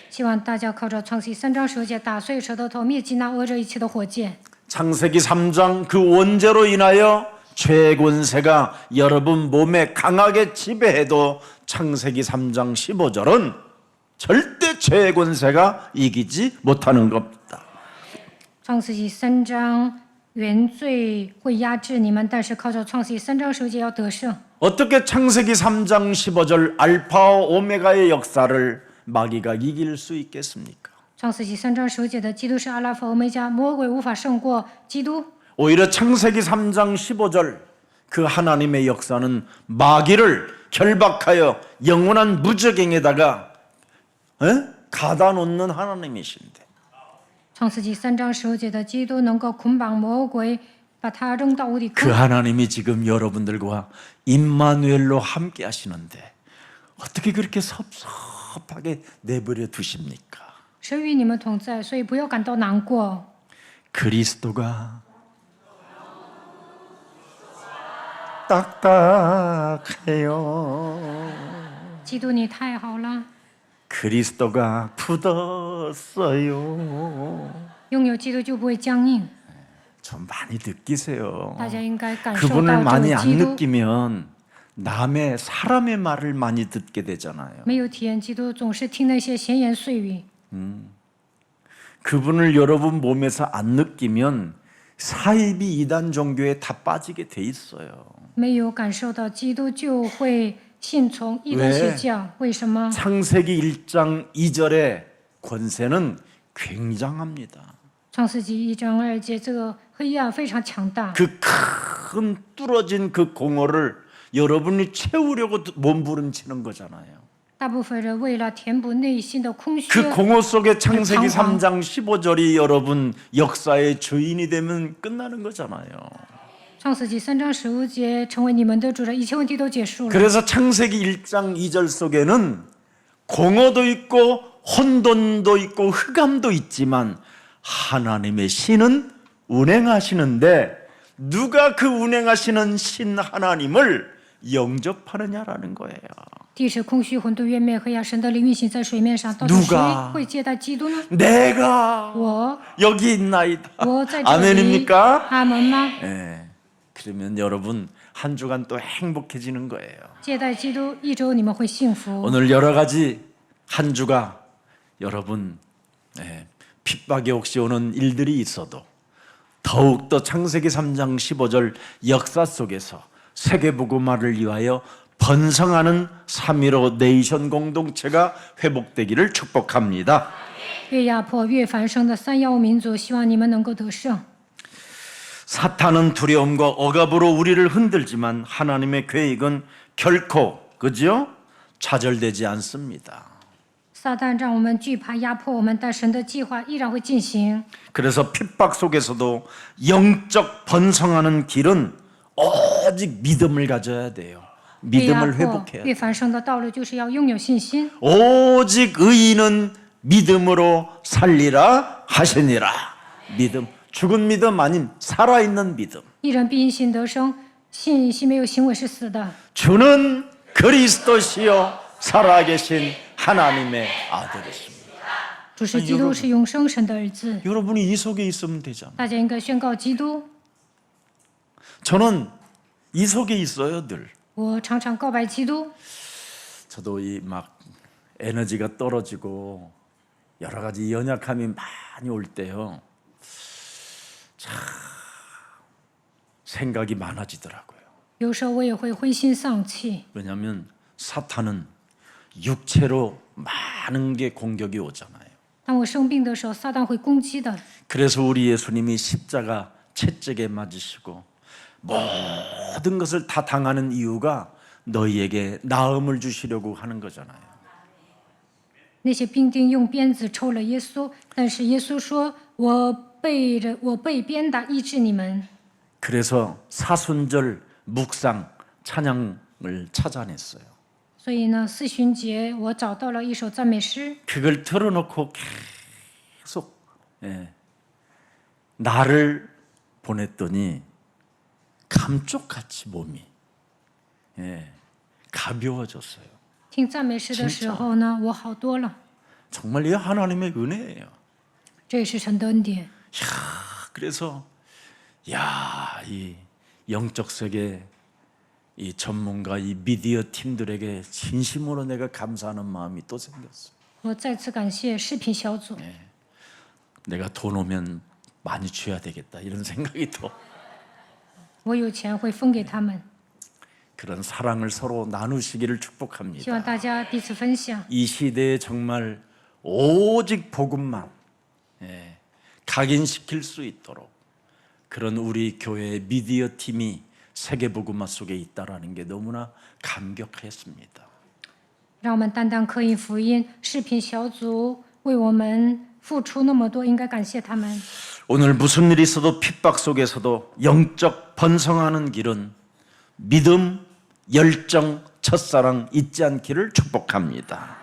希望大家靠着创世记3章15节打碎舌头头，灭尽那恶者一切的火箭。 창세기 3장 그 원죄로 인하여 죄의 권세가 여러분 몸에 강하게 지배해도 창세기 3장 15절은 절대 죄의 권세가 이기지 못하는 겁니다. 创世纪3章原罪会压制你们，但是靠着创世纪3章15节要得胜。 어떻게 창세기 3장 15절 알파와 오메가의 역사를 마귀가 이길 수 있겠습니까? 创世纪3章15节的基督是阿拉法欧梅加，魔鬼无法胜过基督。 오히려 창세기 3장 15절 그 하나님의 역사는 마귀를 결박하여 영원한 무적행에다가 가다 놓는 하나님이신데 创世纪3章15节的基督能够捆绑魔鬼，把他扔到无底 그 坑。 하나님이 지금 여러분들과 임마누엘로 함께 하시는데 어떻게 그렇게 섭섭하게 내버려 두십니까? 神与你们同在，所以不要感到难过。 그리스도가 딱딱해요. 基督你太好了， 그리스도가 굳었어요. 拥有基督就不会僵硬。 좀 많이 느끼세요. 大家应该感受 그분을 到这 많이 个 안 基督。 느끼면 남의 사람의 말을 많이 듣게 되잖아요. 没有体验基督，总是听那些闲言碎语。 그분을 여러분 몸에서 안 느끼면 사이비 이단 종교에 다 빠지게 돼 있어요. 没有感受到基督，就会信从异端邪教。为什么？ 창세기 1장 2절의 권세는 굉장합니다. 创世纪1章2节，这个黑暗非常强大。 그 큰 뚫어진 그 공허를 여러분이 채우려고 몸부림치는 거잖아요. 大部分人为了填补内心的空虚， 그 공허 속에 창세기 방황. 3장 15절이 여러분 역사의 주인이 되면 끝나는 거잖아요. 创世纪3章15节成为你们的主人，一切问题都结束了。 그래서 창세기 1장 2절 속에는 공허도 있고 혼돈도 있고 흑암도 있지만 하나님의 신은 운행하시는데 누가 그 운행하시는 신 하나님을 영접하느냐라는 거예요. 地是空虚、混沌、渊灭、黑暗，神的灵运行在水面上，到底谁 누가 会接待基督呢？ 내가 我， 여기 있나이다. 我在这里。 아멘입니까? 阿门吗？ 예. 그러면 여러분 한 주간 또 행복해지는 거예요. 接待基督一周，你们会幸福。 오늘 여러 가지 한 주가 여러분 핍박이 혹시 오는 일들이 있어도 더욱더 창세기 3장 15절 역사 속에서 세계복음화를 위하여 번성하는 3.15 네이션 공동체가 회복되기를 축복합니다. 越压迫越繁盛的315民族，希望你们能够得胜。 사탄은 두려움과 억압으로 우리를 흔들지만 하나님의 계획은 결코 그죠? 좌절되지 않습니다. 撒旦让我们惧怕、压迫我们，但神的计划依然会进行。 그래서 핍박 속에서도 영적 번성하는 길은 오직 믿음을 가져야 돼요. 越压 믿음을 迫 회복해야 越 돼요. 繁盛的道路，就是要拥有信心。 오직 의인은 믿음으로 살리라 하시니라. 믿음, 죽은 믿음 아닌 살아있는 믿음. 一人必因信得生，信心没有行为是死的。 주는 그리스도시요 살아계신 하나님의 아들이십니다. 主是基督，是永生神的儿子。 여러분이 이 속에 있으면 되잖아. 大家应该宣告基督。 저는 이 속에 있어요, 늘. 我常常告白基督。 저도 이 막 에너지가 떨어지고 여러 가지 연약함이 많이 올 때요. 참 생각이 많아지더라고요. 有时候我也会灰心丧气， 왜냐하면 사탄은 육체로 많은 게 공격이 오잖아요. 当我生病的时候，撒旦会攻击的。 그래서 우리 예수님이 십자가 채찍에 맞으시고 모든 것을 다 당하는 이유가 너희에게 나음을 주시려고 하는 거잖아요. 那些兵丁用鞭子抽了耶稣，但是耶稣说：“我被鞭打医治你们。” 그래서 사순절 묵상 찬양을 찾아냈어요. 所以呢，四旬节我找到了一首赞美诗， 그걸 틀어놓고 계속 나를 보냈더니 감쪽같이 몸이 가벼워졌어요. 听赞美诗的时候呢，我好多了。 정말 이 하나님의 은혜예요. 这也是神的恩典。 그래서 이 영적 세계 이 전문가 이 미디어 팀들에게 진심으로 내가 감사하는 마음이 또 생겼어. 我再次感谢视频小组， 내가 돈 오면 많이 줘야 되겠다 이런 생각이 또 我有钱会分给他们， 그런 사랑을 서로 나누시기를 希望 축복합니다. 大家彼此分享。 이 시대에 정말 오직 복음만 각인시킬 수 있도록 그런 우리 교회의 미디어 팀이 세계 복음화 속에 있다라는 게 너무나 감격했습니다. 让我们单单刻印福音视频小组为我们付出那么多，应该感谢他们。 오늘 무슨 일이 있어도 핍박 속에서도 영적 번성하는 길은 믿음, 열정, 첫사랑 잊지 않기를 축복합니다.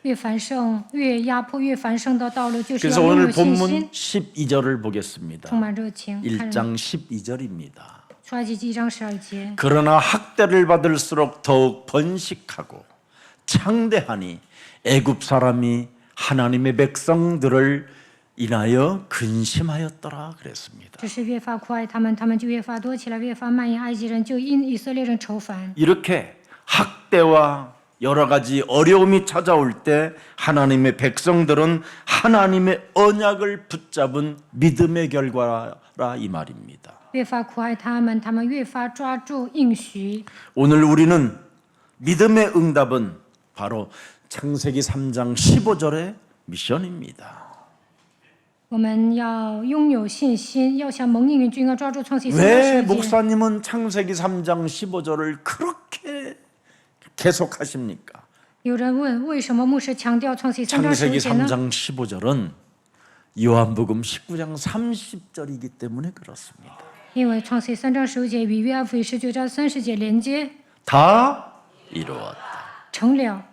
越繁盛、越压迫、越繁盛的道路，就是要 그래서 拥 오늘 有信 본문 心， 12절을 보겠습니다. 充满热情。看 1장 12절입니다. 出埃及记1章12节， 그러나 학대를 받을수록 더욱 번식하고 창대하니 애굽 사람이 하나님의 백성들을 인하여 근심하였더라 그랬습니다. 只是越发酷爱他们，他们就越发多起来，越发蔓延。埃及人就因以色列人愁烦。 이렇게 학대와 여러 가지 어려움이 찾아올 때 하나님의 백성들은 하나님의 언약을 붙잡은 믿음의 결과라 이 말입니다. 越发酷爱他们，他们越发抓住应许。 오늘 우리는 믿음의 응답은 바로 창세기 3장 15절의 미션입니다. 我们要拥有信心，要像蒙应允就应该抓住创世记3 왜 章12节。 목사님은 창세기 3장 15절을 그렇게 계속하십니까? 有人问，为什么牧师强调创世记3章 창세기 15节呢？ 3장 15절은 요한복음 19장 30절이기 때문에 그렇습니다. 因为创世记3章15节与约翰福音19章30节连接， 다 이루었다. 成了。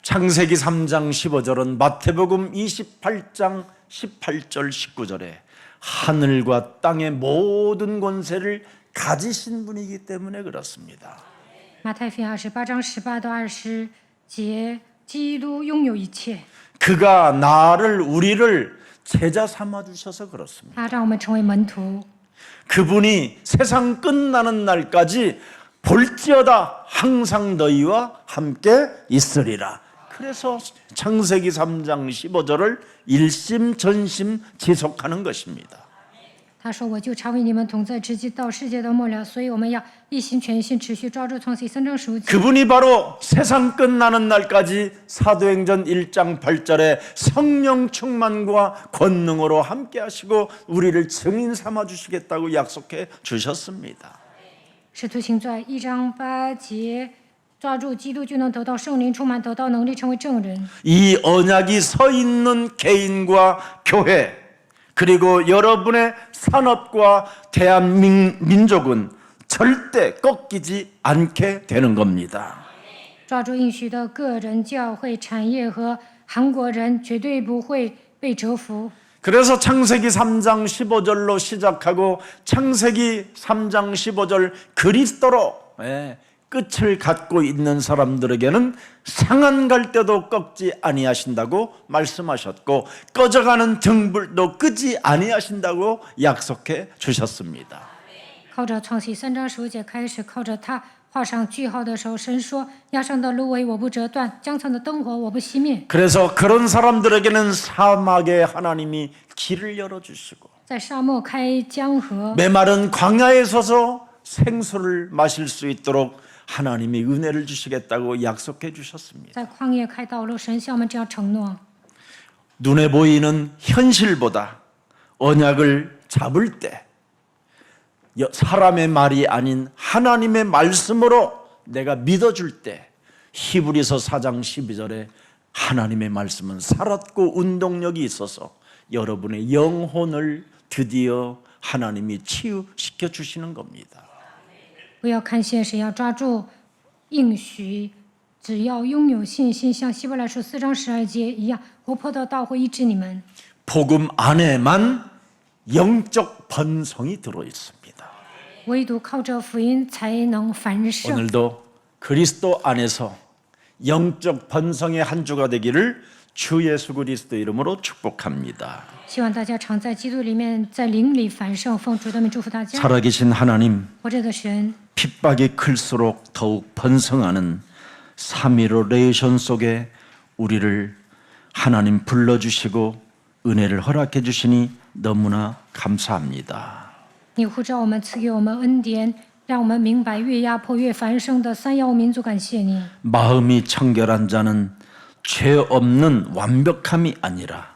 창세기 3장 15절은 마태복음 28장 18절 19절에 하늘과 땅의 모든 권세를 가지신 분이기 때문에 그렇습니다. 马太福音28章18到20节，基督拥有一切， 그가 우리를 제자 삼아 주셔서 그렇습니다. 他让我们成为门徒。 그분이 세상 끝나는 날까지 볼지어다 항상 너희와 함께 있으리라. 그래서 창세기 3장 15절을 일심전심 지속하는 것입니다. 他说：“我就常为你们同在，直到世界的末了。”所以我们要一心全心持续抓住创世记3章15节。 그분이 바로 세상 끝나는 날까지 사도행전 1장 8절에 성령 충만과 권능으로 함께 하시고 우리를 증인 삼아 주시겠다고 약속해 주셨습니다. 使徒行传1章8节，抓住基督就能得到圣灵充满，得到能力成为证人。 이 언약이 서 있는 개인과 교회 그리고 여러분의 산업과 대한민족은 절대 꺾이지 않게 되는 겁니다. 抓住应许的个人、教会、产业和韩国人绝对不会被折服。 그래서 창세기 3장 15절로 시작하고 창세기 3장 15절 그리스도로 끝을 갖고 있는 사람들에게는 상한 갈대도 꺾지 아니하신다고 말씀하셨고 꺼져가는 등불도 끄지 아니하신다고 약속해 주셨습니다. 靠着创世3章15节开始，靠着他画上句号的时候，神说：“压上的芦苇我不折断，江藏的灯火我不熄灭。” 그래서 그런 사람들에게는 사막에 하나님이 길을 열어주시고 在沙漠开江河， 메마른 광야에 서서 생수를 마실 수 있도록 하나님이 은혜를 주시겠다고 약속해 주셨습니다. 在旷野开道路，神向我们这样承诺。 눈에 보이는 현실보다 언약을 잡을 때 사람의 말이 아닌 하나님의 말씀으로 내가 믿어줄 때 히브리서 4장 12절에 하나님의 말씀은 살았고 운동력이 있어서 여러분의 영혼을 드디어 하나님이 치유시켜 주시는 겁니다. 不要看现实，要抓住应许。只要拥有信心，像希伯来书4章12节一样，活泼的道会医治你们。 복음 안에만 영적 번성이 들어 있습니다. 唯独靠着福音才能繁盛。 오늘도 그리스도 안에서 영적 번성의 한 주가 되기를 주 예수 그리스도 이름으로 축복합니다. 希望大家常在基督里面，在灵里繁盛。奉主的名祝福大家。 살아계신 하나님, 活着的神， 핍박이 클수록 더욱 번성하는 3.15 레이션 속에 우리를 하나님 불러주시고 은혜를 허락해 주시니 너무나 감사합니다. 你呼召我们，赐给我们恩典，让我们明白越压迫越繁盛的315民族。感谢你。 마음이 청결한 자는 죄 없는 완벽함이 아니라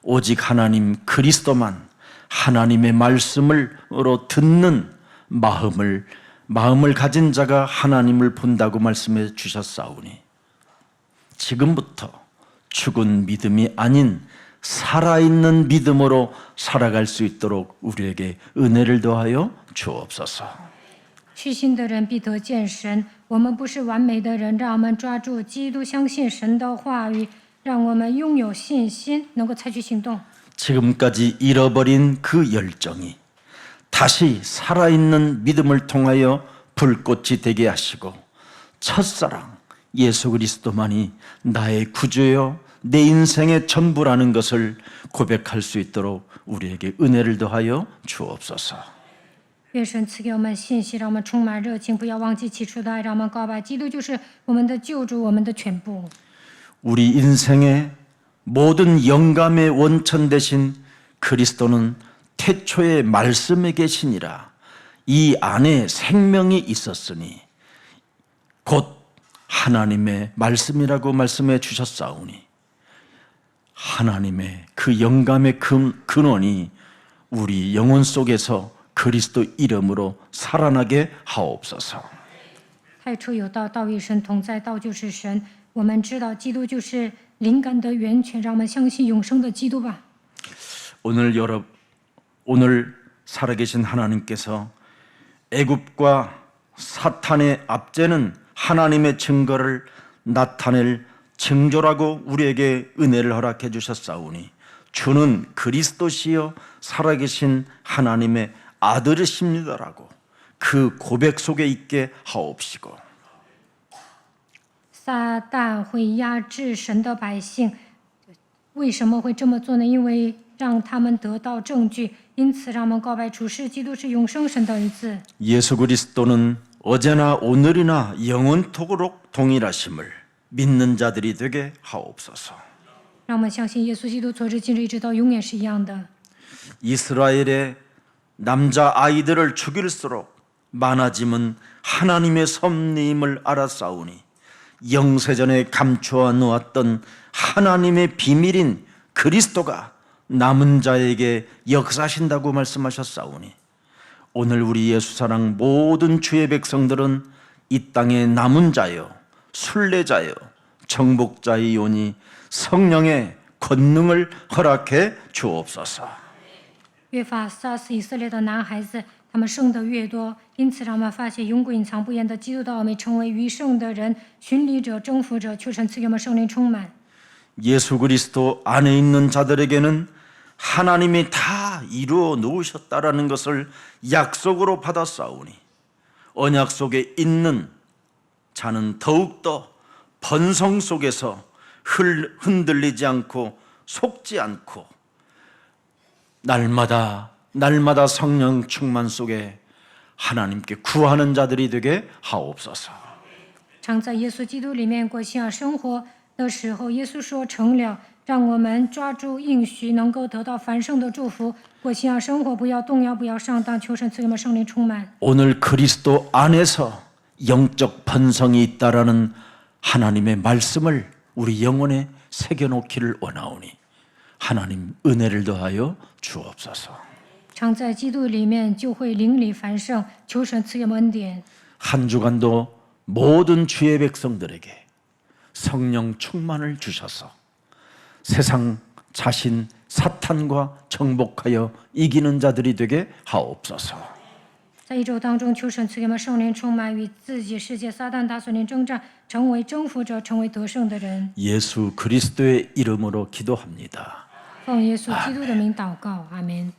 오직 하나님 그리스도만 하나님의 말씀으로 듣는 마음을 가진 자가 하나님을 본다고 말씀해 주셨사오니 지금부터 죽은 믿음이 아닌 살아있는 믿음으로 살아갈 수 있도록 우리에게 은혜를 더하여 주옵소서. 虚心的人必得见神。我们不是完美的人，让我们抓住基督，相信神的话语，让我们拥有信心，能够采取行动。 지금까지 잃어버린 그 열정이 다시 살아있는 믿음을 통하여 불꽃이 되게 하시고 첫사랑 예수 그리스도만이 나의 구주요 내 인생의 전부라는 것을 고백할 수 있도록 우리에게 은혜를 더하여 주옵소서. 愿神赐给我们信息，让我们充满热情，不要忘记起初的爱，让我们告白基督就是我们的救主，我们的全部。 우리 인생의 모든 영감의 원천 되신 그리스도는 태초에 말씀에 계시니라. 이 안에 생명이 있었으니 곧 하나님의 말씀이라고 말씀해 주셨사오니 하나님의 그 영감의 근원이 우리 영혼 속에서 그리스도 이름으로 살아나게 하옵소서. 太初有道，道与神同在，道就是神。我们知道基督就是灵感的源泉，让我们相信永生的基督吧。 오늘 살아계신 하나님께서 애굽과 사탄의 압제는 하나님의 증거를 나타낼 징조라고 우리에게 은혜를 허락해 주셨사오니 주는 그리스도시여 살아계신 하나님의 아들이십니다라고 그 고백 속에 있게 하옵시고 撒旦会压制神的百姓，为什么会这么做呢？因为让他们得到证据，因此让我们告白主是基督是永生神的儿子。 예수 그리스도는 어제나 오늘이나 영원토록 동일하심을 믿는 자들이 되게 하옵소서. 让我们相信耶稣基督昨日今日一直到永远是一样的。 이스라엘의 남자 아이들을 죽일수록 많아짐은 하나님의 섭리임을 알았사오니 영세전에 감추어 놓았던 하나님의 비밀인 그리스도가 남은 자에게 역사하신다고 말씀하셨사오니 오늘 우리 예수사랑 모든 주의 백성들은 이 땅의 남은 자요 순례자요 정복자이오니 성령의 권능을 허락해 주옵소서. 越发杀死以色列的男孩子，他们生得越多，因此让我们发现永不隐藏不言的基督的奥秘，成为余剩的人、巡礼者、征服者。求神赐给我们圣灵充满。 예수 그리스도 안에 있는 자들에게는 하나님이 다 이루어 놓으셨다라는 것을 약속으로 받았사오니 언약 속에 있는 자는 더욱더 번성 속에서 흔들리지 않고 속지 않고 날마다 성령 충만 속에 하나님께 구하는 자들이 되게 하옵소서. 常在耶稣基督里面过信仰生活的时候，耶稣说成了，让我们抓住应许，能够得到繁盛的祝福。过信仰生活，不要动摇，不要上当。求神赐给我们圣灵充满。 오늘 그리스도 안에서 영적 번성이 있다라는 하나님의 말씀을 우리 영혼에 새겨놓기를 원하오니 하나님 은혜를 더하여 주옵소서. 常在基督里面就会灵里繁盛，求神赐给我们恩典。 한 주간도 모든 주의 백성들에게 성령 충만을 주셔서 세상 자신 사탄과 정복하여 이기는 자들이 되게 하옵소서. 在一周当中，求神赐给我们圣灵充满，与自己、世界、撒旦大所领征战，成为征服者，成为得胜的人。 예수 그리스도의 이름으로 기도합니다. 奉耶稣基督的名祷告，阿门。